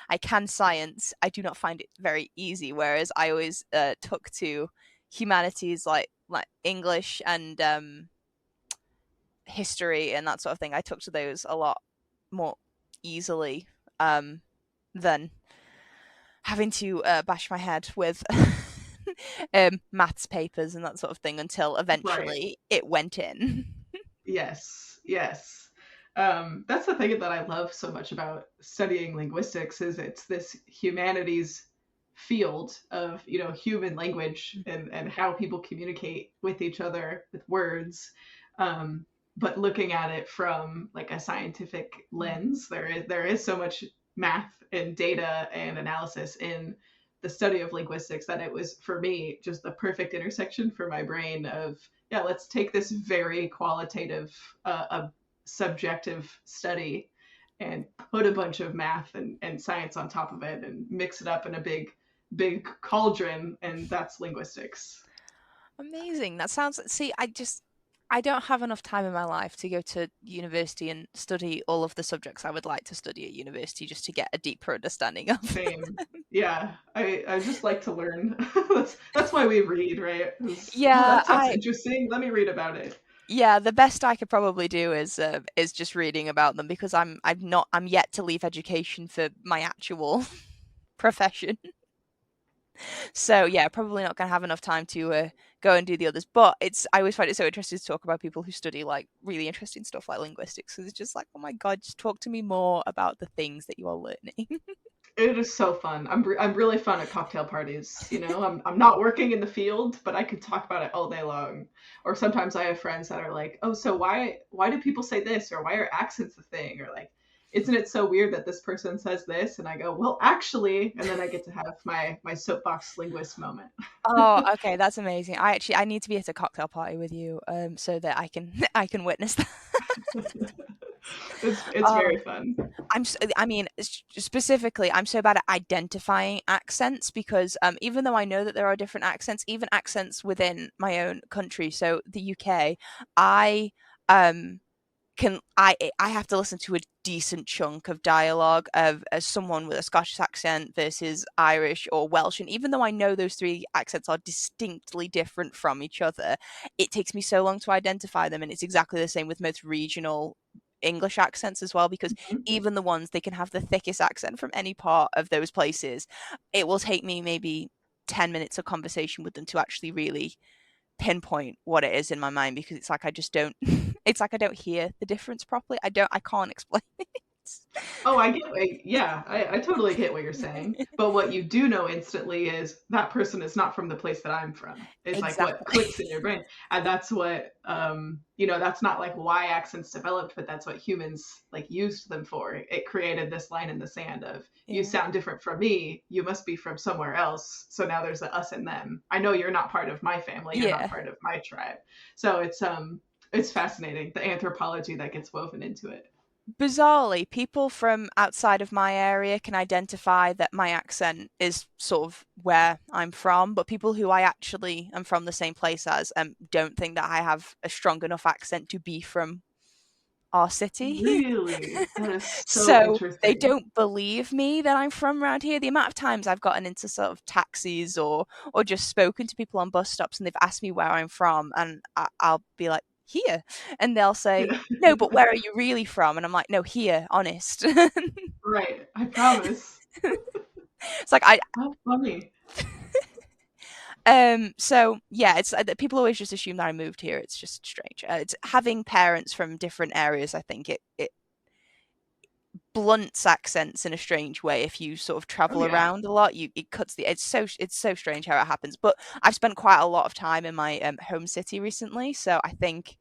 I can science, I do not find it very easy. Whereas I always took to humanities like English and history and that sort of thing. I took to those a lot more easily than having to bash my head with maths papers and that sort of thing until eventually it went in.
Yes, yes. That's the thing that I love so much about studying linguistics is it's this humanities field of human language and how people communicate with each other with words, but looking at it from like a scientific lens. There is so much math and data and analysis in the study of linguistics that it was for me just the perfect intersection for my brain of, yeah, let's take this very qualitative subjective study and put a bunch of math and science on top of it and mix it up in a big cauldron, and that's linguistics.
Amazing. That sounds. See, I don't have enough time in my life to go to university and study all of the subjects I would like to study at university just to get a deeper understanding of.
Same. Yeah, I just like to learn. That's why we read, right? Oh,
Yeah,
that sounds interesting. Let me read about it.
yeah, the best I could probably do is just reading about them because I'm yet to leave education for my actual profession. So yeah, probably not going to have enough time to go and do the others. But I always find it so interesting to talk about people who study like really interesting stuff like linguistics. Because it's just like, oh my god, just talk to me more about the things that you are learning.
It is so fun. I'm really fun at cocktail parties. I'm not working in the field, but I could talk about it all day long. Or sometimes I have friends that are like, "Oh, so why do people say this?" Or "Why are accents a thing?" Or like, "Isn't it so weird that this person says this?" And I go, "Well, actually," and then I get to have my soapbox linguist moment.
Oh, okay, that's amazing. I need to be at a cocktail party with you, so that I can I can witness that.
It's very fun.
I mean, specifically, I'm so bad at identifying accents because even though I know that there are different accents, even accents within my own country, so the UK, I um I have to listen to a decent chunk of dialogue of as someone with a Scottish accent versus Irish or Welsh, and even though I know those three accents are distinctly different from each other, it takes me so long to identify them, and it's exactly the same with most regional English accents as well, because
Mhm.
even the ones they can have the thickest accent from any part of those places, it will take me maybe 10 minutes of conversation with them to actually really pinpoint what it is in my mind because it's like I just don't it's like I don't hear the difference properly. I can't explain it.
Oh, yeah, I totally get what you're saying. But what you do know instantly is that person is not from the place that I'm from. It's like what
Exactly.
clicks in your brain. And that's what, that's not like why accents developed, but that's what humans like used them for. It created this line in the sand of, you
Yeah.
sound different from me. You must be from somewhere else. So now there's a us and them. I know you're not part of my family. You're not
Yeah.
part of my tribe. So it's fascinating, the anthropology that gets woven into it.
bizarrely, people from outside of my area can identify that my accent is sort of where I'm from, but people who I actually am from the same place as don't think that I have a strong enough accent to be from our city.
Really? That is so
So they
interesting.
don't believe me that I'm from around here. The amount of times I've gotten into sort of taxis or just spoken to people on bus stops and they've asked me where I'm from, and I'll be like, here, and they'll say,
Yeah.
no, but where are you really from? And I'm like, no, here, honest.
Right. I promise.
It's like I
How funny.
so yeah, it's people always just assume that I moved here. It's just strange. It's having parents from different areas. I think it blunts accents in a strange way if you sort of
Oh
travel
yeah.
around a lot. It cuts the it's so strange how it happens. But I've spent quite a lot of time in my home city recently, so I think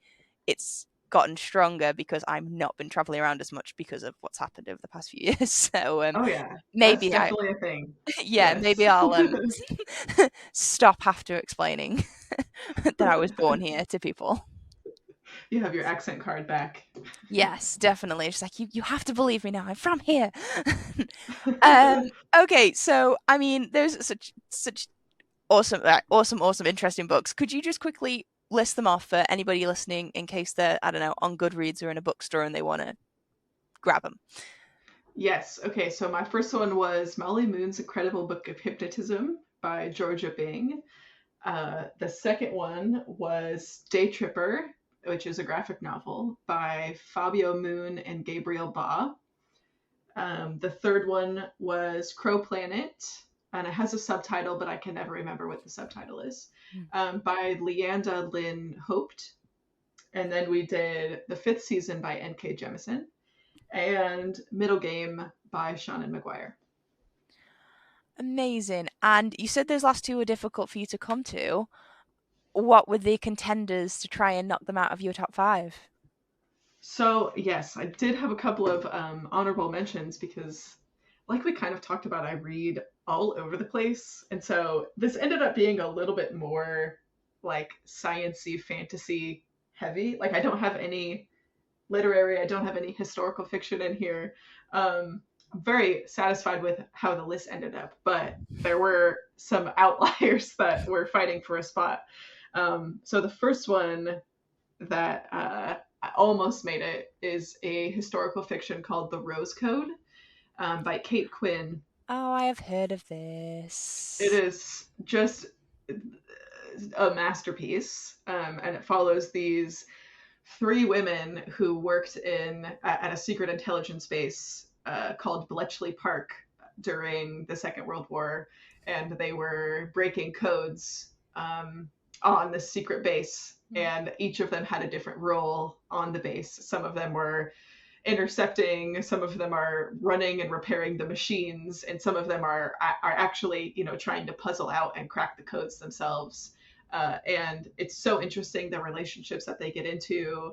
it's gotten stronger because I've not been traveling around as much because of what's happened over the past few years. So
Oh yeah. That's
maybe I
definitely a thing.
yeah, maybe
Yes.
I'll stop after explaining that I was born here to people.
You have your accent card back.
Yes, definitely. It's like you have to believe me now. I'm from here. um okay, so I mean there's such awesome awesome interesting books. Could you just quickly list them off for anybody listening in case they're, I don't know, on Goodreads or in a bookstore and they want to grab them?
Yes. Okay. So my first one was Molly Moon's Incredible Book of Hypnotism by Georgia Byng. The second one was Daytripper, which is a graphic novel by Fábio Moon and Gabriel Ba. The third one was Crow Planet, and it has a subtitle, but I can never remember what the subtitle is, by Lyanda, Lynn, Haupt. And then we did the fifth season by N.K. Jemisin and Middlegame by Seanan McGuire.
Amazing. And you said those last two were difficult for you to come to. What were the contenders to try and knock them out of your top five?
So, yes, I did have a couple of honorable mentions because, like we kind of talked about, I read all over the place. And so this ended up being a little bit more like science-y, fantasy heavy. Like, I don't have any literary, I don't have any historical fiction in here. I'm very satisfied with how the list ended up, but there were some outliers that were fighting for a spot. So the first one that I almost made it is a historical fiction called The Rose Code by Kate Quinn.
Oh, I have heard of
It
this.
is just a masterpiece, and it follows these three women who worked at a secret intelligence base called Bletchley Park during the Second World War, and they were breaking codes on this secret base. And each of them had a different role on the base. Some of them were intercepting, some of them are running and repairing the machines, and some of them are actually, trying to puzzle out and crack the codes themselves. And it's so interesting the relationships that they get into.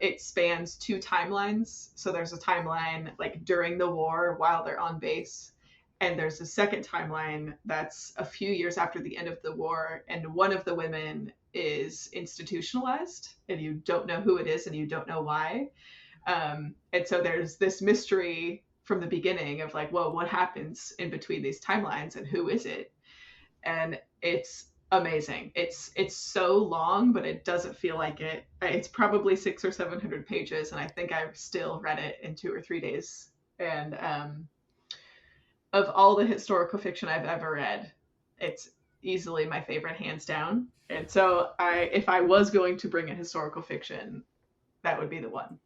It spans two timelines. So there's a timeline like during the war while they're on base, and there's a second timeline that's a few years after the end of the war, and one of the women is institutionalized, and you don't know who it is and you don't know why. And so there's this mystery from the beginning of like, well, what happens in between these timelines and who is it? And it's amazing. It's so long, but it doesn't feel like it. It's probably 600 or 700 pages, and I think I've still read it in 2 or 3 days. And of all the historical fiction I've ever read, it's easily my favorite, hands down. And so if I was going to bring a historical fiction, that would be the one.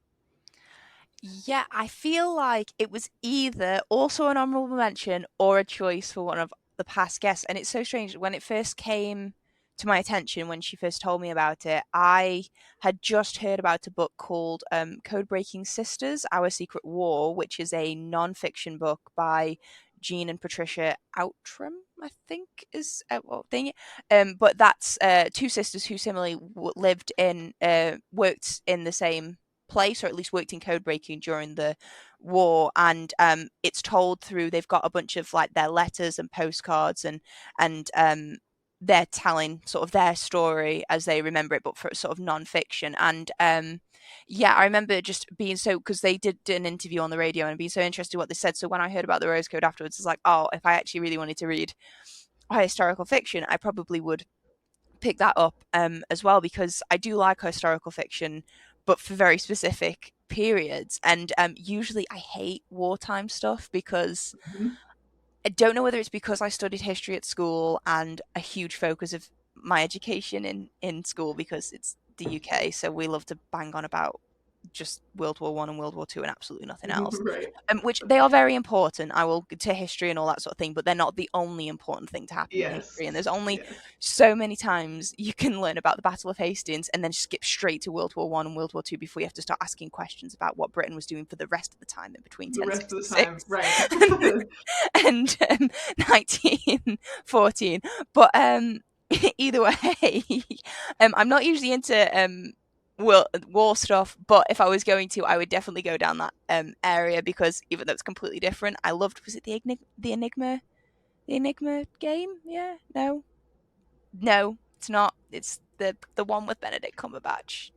Yeah, I feel like it was either also an honorable mention or a choice for one of the past guests. And it's so strange. When it first came to my attention, when she first told me about it, I had just heard about a book called Code Breaking Sisters, Our Secret War, which is a non-fiction book by Jean and Patricia Outram, I think is well, thing. But that's two sisters who similarly lived in, worked in the same place, or at least worked in code breaking during the war, and it's told through, they've got a bunch of like their letters and postcards, and they're telling sort of their story as they remember it, but for sort of non-fiction. And Yeah, I remember just being so, because they did an interview on the radio and being so interested in what they said. So when I heard about the Rose Code afterwards, it's like, oh, if I actually really wanted to read historical fiction, I probably would pick that up as well, because I do like historical fiction, but for very specific periods. And usually I hate wartime stuff because
Mhm.
I don't know whether it's because I studied history at school and a huge focus of my education in school, because it's the UK, so we love to bang on about just World War One and World War Two and absolutely nothing else.
Right.
Which they are very important. I will to history and all that sort of thing, but they're not the only important thing to happen in
Yes.
history. And there's only
Yes.
so many times you can learn about the Battle of Hastings and then skip straight to World War One and World War Two before you have to start asking questions about what Britain was doing for the rest of the time in between
The rest of the time,
1066
right.
and 1914. But either way, I'm not usually into war stuff, but if I was going to, I would definitely go down that area, because even though it's completely different, I loved, was it the Enigma game? Yeah, no, it's not. It's the one with Benedict Cumberbatch.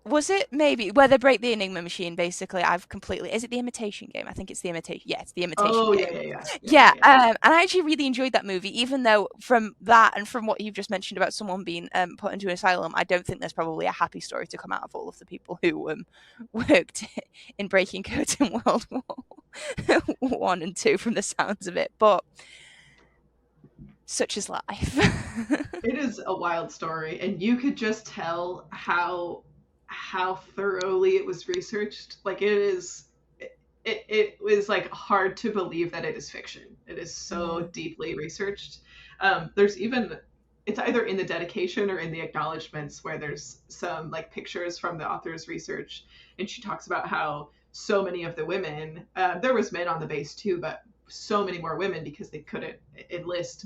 Was it maybe where they break the Enigma machine? Basically, I've completely. Is it the Imitation Game? I think it's the Imitation. Yeah, it's the Imitation
Oh, yeah,
Game.
yeah, yeah. Yeah,
Yeah,
yeah, yeah.
and I actually really enjoyed that movie, even though from that and from what you've just mentioned about someone being put into an asylum, I don't think there's probably a happy story to come out of all of the people who worked in breaking codes in World War One and Two, from the sounds of it. But such is life.
It is a wild story, and you could just tell how thoroughly it was researched. Like it was like hard to believe that it is fiction. It is so
Yeah.
deeply researched. There's even, it's either in the dedication or in the acknowledgments, where there's some like pictures from the author's research, and she talks about how so many of the women, there was men on the base too, but so many more women because they couldn't enlist,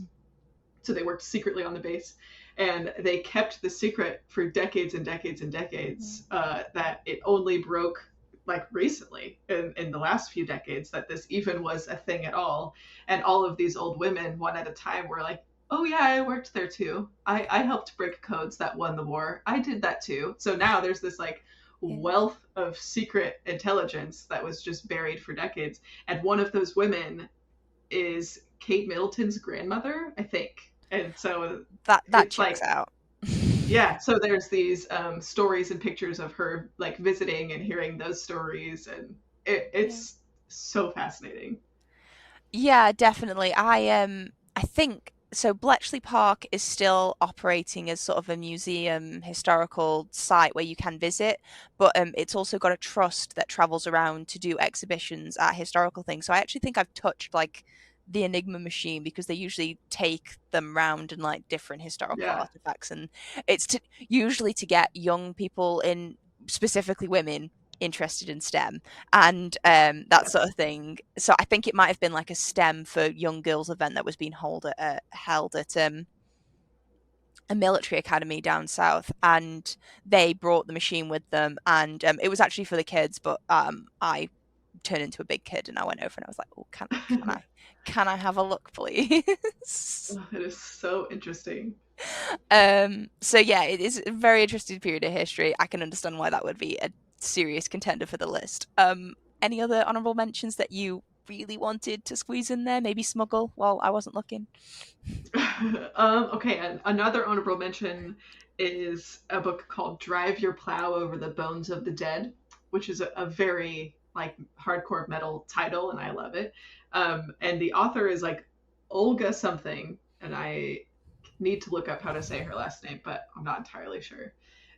so they worked secretly on the base, and they kept the secret for decades and decades and decades, that it only broke like recently in the last few decades that this even was a thing at all. And all of these old women, one at a time, were like, oh yeah, I worked there too. I helped break codes that won the war. I did that too. So now there's this like
Yeah.
wealth of secret intelligence that was just buried for decades. And one of those women is Kate Middleton's grandmother, I think. And so
That
it's
checks
like,
out.
yeah, so there's these stories and pictures of her like visiting and hearing those stories, and
Yeah.
it's so fascinating.
Yeah, definitely. I think so. Bletchley Park is still operating as sort of a museum historical site where you can visit, but it's also got a trust that travels around to do exhibitions at historical things. So I actually think I've touched like the Enigma machine, because they usually take them round and like different historical
Yeah,
artifacts, and it's usually to get young people in, specifically women, interested in STEM and that sort
yes.
of thing. So I think it might have been like a STEM for young girls event that was being held at a military academy down south, and they brought the machine with them, and it was actually for the kids, but I turned into a big kid and I went over and I was like, oh, can I have a look, please?
Oh, it is so interesting.
So yeah, it is a very interesting period of history. I can understand why that would be a serious contender for the list. Any other honorable mentions that you really wanted to squeeze in there? Maybe smuggle while I wasn't looking.
Okay, and another honorable mention is a book called Drive Your Plow Over the Bones of the Dead, which is a very like hardcore metal title, and I love it. And the author is like Olga something, and I need to look up how to say her last name, but I'm not entirely sure.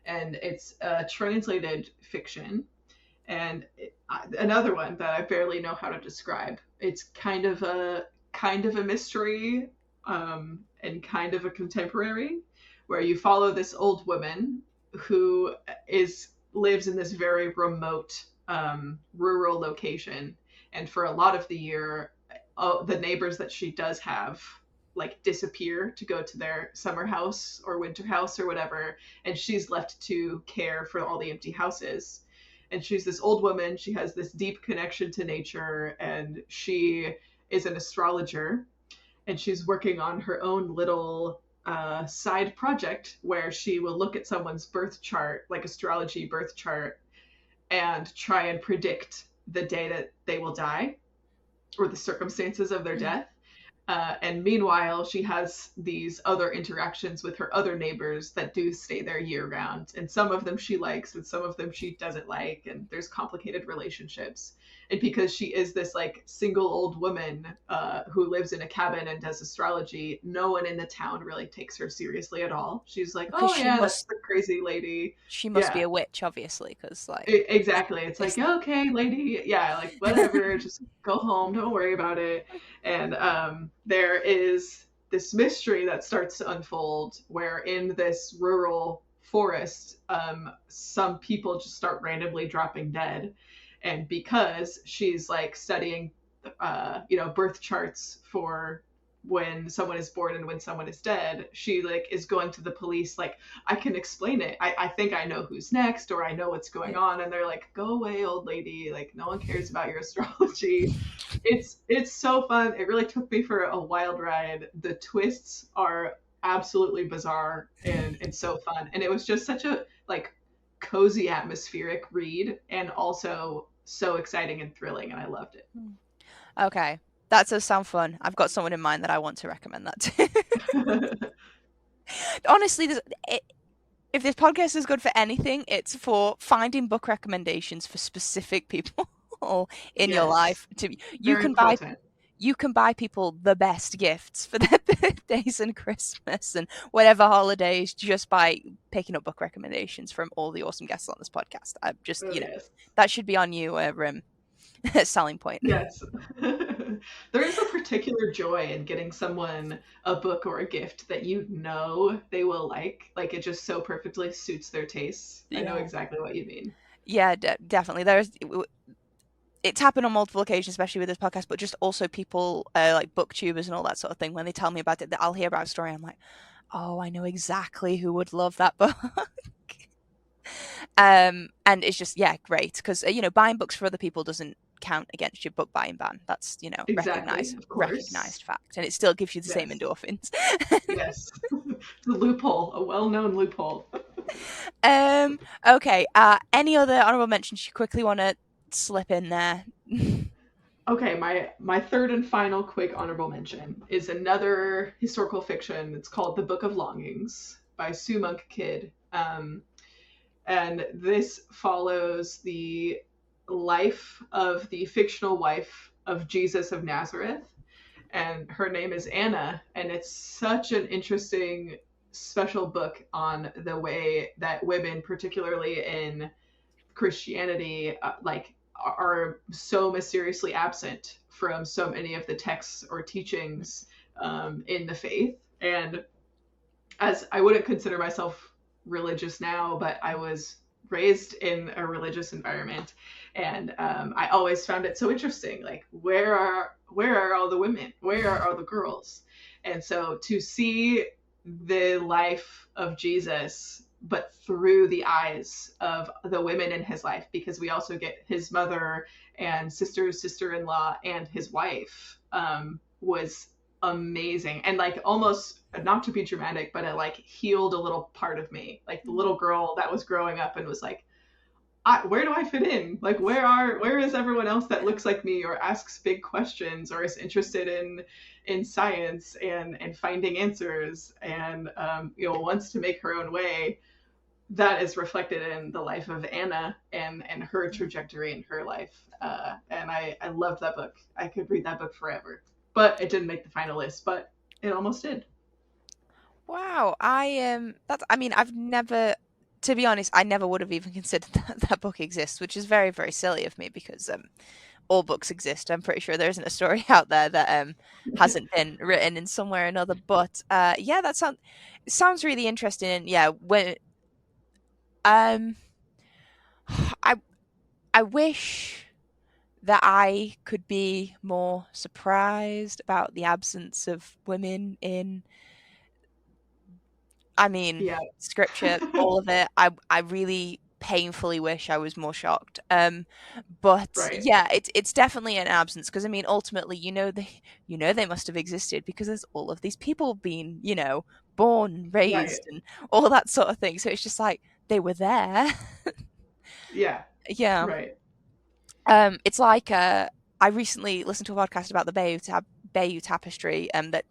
And it's translated fiction, and another one that I barely know how to describe. It's kind of a mystery, and kind of a contemporary, where you follow this old woman who is lives in this very remote, rural location, and for a lot of the year, the neighbors that she does have like disappear to go to their summer house or winter house or whatever, and she's left to care for all the empty houses. And she's this old woman. She has this deep connection to nature, and she is an astrologer, and she's working on her own little side project where she will look at someone's birth chart, like astrology birth chart, and try and predict the day that they will die or the circumstances of their death. And meanwhile, she has these other interactions with her other neighbors that do stay there year round. And some of them she likes, and some of them she doesn't like. And there's complicated relationships. And because she is this like single old woman who lives in a cabin and does astrology, no one in the town really takes her seriously at all. She's like,
Because
oh yeah, that's the crazy lady.
she must be
Yeah.
a witch, obviously, because like
Exactly. It's like, okay, lady, yeah, like whatever, just go home, don't worry about it. And there is this mystery that starts to unfold where in this rural forest, some people just start randomly dropping dead. And because she's like studying, birth charts for when someone is born and when someone is dead, she like is going to the police like, I can explain it. I think I know who's next, or I know what's going on. And they're like, go away, old lady. Like, no one cares about your astrology. It's so fun. It really took me for a wild ride. The twists are absolutely bizarre and so fun. And it was just such a like cozy atmospheric read, and also so exciting and thrilling, and I loved it.
Okay, that does sound fun. I've got someone in mind that I want to recommend that to. Honestly, if this podcast is good for anything, it's for finding book recommendations for specific people in your life. You can buy people the best gifts for their birthdays and Christmas and whatever holidays just by picking up book recommendations from all the awesome guests on this podcast. I just,
Yes.
that should be on you, selling point.
Yes. There is a particular joy in getting someone a book or a gift that you know they will like. Like it just so perfectly suits their tastes. I know exactly what you mean.
Yeah, definitely. It's happened on multiple occasions, especially with this podcast, but just also people like booktubers and all that sort of thing. When they tell me about it, I'll hear about a story. I'm like, oh, I know exactly who would love that book. And it's just, yeah, great. Because, buying books for other people doesn't count against your book buying ban. That's,
Exactly, of course.
recognized fact. And it still gives you the same endorphins.
Yes. It's a loophole, a well-known loophole.
Okay. Any other honorable mentions you quickly want to slip in there?
Okay, my third and final quick honorable mention is another historical fiction. It's called The Book of Longings by Sue Monk Kidd. And this follows the life of the fictional wife of Jesus of Nazareth. And her name is Anna. And it's such an interesting, special book on the way that women, particularly in Christianity, are so mysteriously absent from so many of the texts or teachings in the faith. And as I wouldn't consider myself religious now, but I was raised in a religious environment, and I always found it so interesting. Like, where are all the women? Where are all the girls? And so to see the life of Jesus, but through the eyes of the women in his life, because we also get his mother and sister-in-law, and his wife, was amazing. And like, almost, not to be dramatic, but it like healed a little part of me, like the little girl that was growing up and was like, where do I fit in? Like, where is everyone else that looks like me or asks big questions or is interested in science and finding answers and wants to make her own way? That is reflected in the life of Anna and her trajectory in her life. And I loved that book. I could read that book forever. But it didn't make the final list, but it almost did.
Wow, I've never, to be honest, I never would have even considered that book exists, which is very, very silly of me because all books exist. I'm pretty sure there isn't a story out there that hasn't been written in somewhere or another. But yeah, that sounds really interesting. And yeah, when I I wish that I could be more surprised about the absence of women in,
Yeah.
scripture, all of it. I really painfully wish I was more shocked. But
Right.
yeah, it's definitely an absence, because I mean, ultimately, they must have existed because there's all of these people being, born,
Right.
raised, and all that sort of thing. So it's just like they were there.
Yeah.
Yeah.
Right.
It's like I recently listened to a podcast about the Bayeux Tapestry, that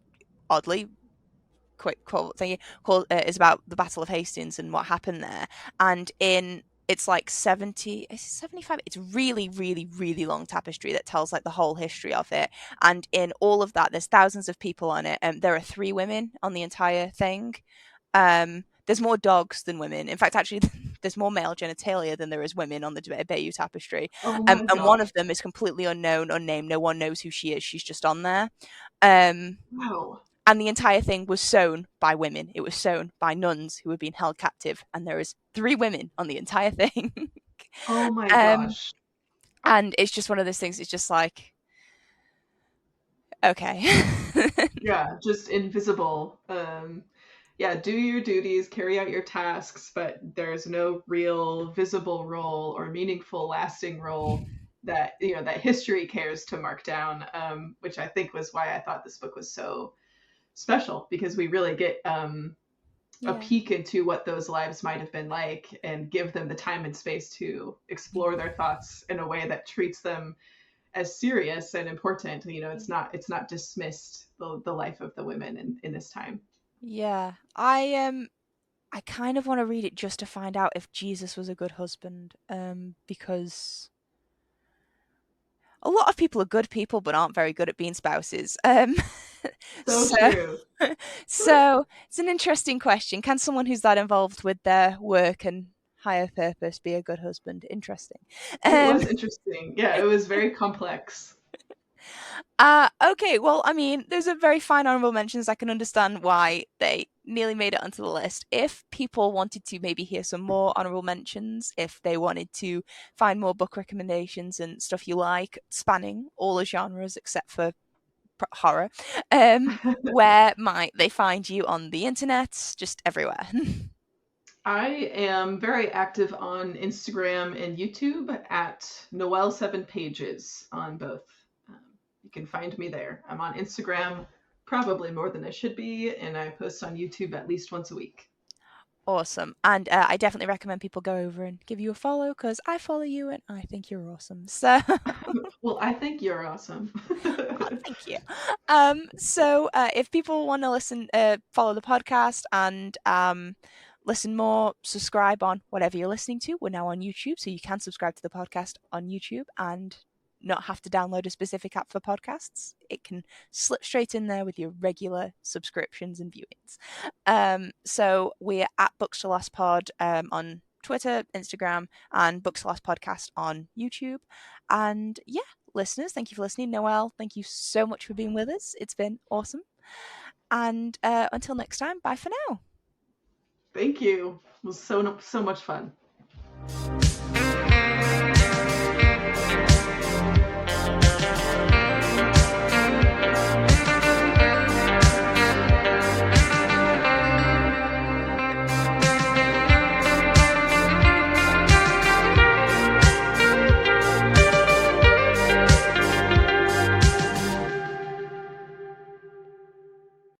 oddly quick quote thingy called is about the Battle of Hastings and what happened there. And it's like 70, is it 75? It's really, really, really long tapestry that tells like the whole history of it. And in all of that, there's thousands of people on it. And there are 3 women on the entire thing. There's more dogs than women. In fact, actually, there's more male genitalia than there is women on the Bayeux Tapestry.
Oh my
And one
gosh.
of them is completely unknown, unnamed. No one knows who she is. She's just on there. Um,
Wow.
and the entire thing was sewn by women. It was sewn by nuns who were being held captive, and there is 3 women on the entire thing.
Oh my
um,
gosh.
and it's just one of those things. It's just like, okay.
Yeah, just invisible. Yeah, do your duties, carry out your tasks, but there's no real visible role or meaningful, lasting role that that history cares to mark down. Which I think was why I thought this book was so special, because we really get a
Yeah.
peek into what those lives might have been like and give them the time and space to explore their thoughts in a way that treats them as serious and important. It's not dismissed the life of the women in this time.
Yeah. I kind of want to read it just to find out if Jesus was a good husband. Because a lot of people are good people but aren't very good at being spouses.
So
So
true.
so it's an interesting question. Can someone who's that involved with their work and higher purpose be a good husband? Interesting.
It
Um,
was interesting. Yeah, it was very complex.
okay, well, I mean, there's a very fine honorable mentions. I can understand why they nearly made it onto the list. If people wanted to maybe hear some more honorable mentions, if they wanted to find more book recommendations and stuff you like, spanning all the genres except for horror, where might they find you on the internet? Just everywhere.
I am very active on Instagram and YouTube at Noelle7pages on both. Um, you can find me there. I'm on Instagram probably more than I should be, and I post on YouTube at least once a week.
Awesome. And I definitely recommend people go over and give you a follow, because I follow you and I think you're awesome. So
Well, I think you're awesome.
thank you. So if people want to listen, follow the podcast and listen more, subscribe on whatever you're listening to. We're now on YouTube, so you can subscribe to the podcast on YouTube and not have to download a specific app for podcasts. It can slip straight in there with your regular subscriptions and viewings. So we're at Books to Last Pod on Twitter, Instagram, and Books to Last Podcast on YouTube. And yeah, listeners, thank you for listening. Noelle, thank you so much for being with us. It's been awesome. And until next time, bye for now.
Thank you. It was so much fun.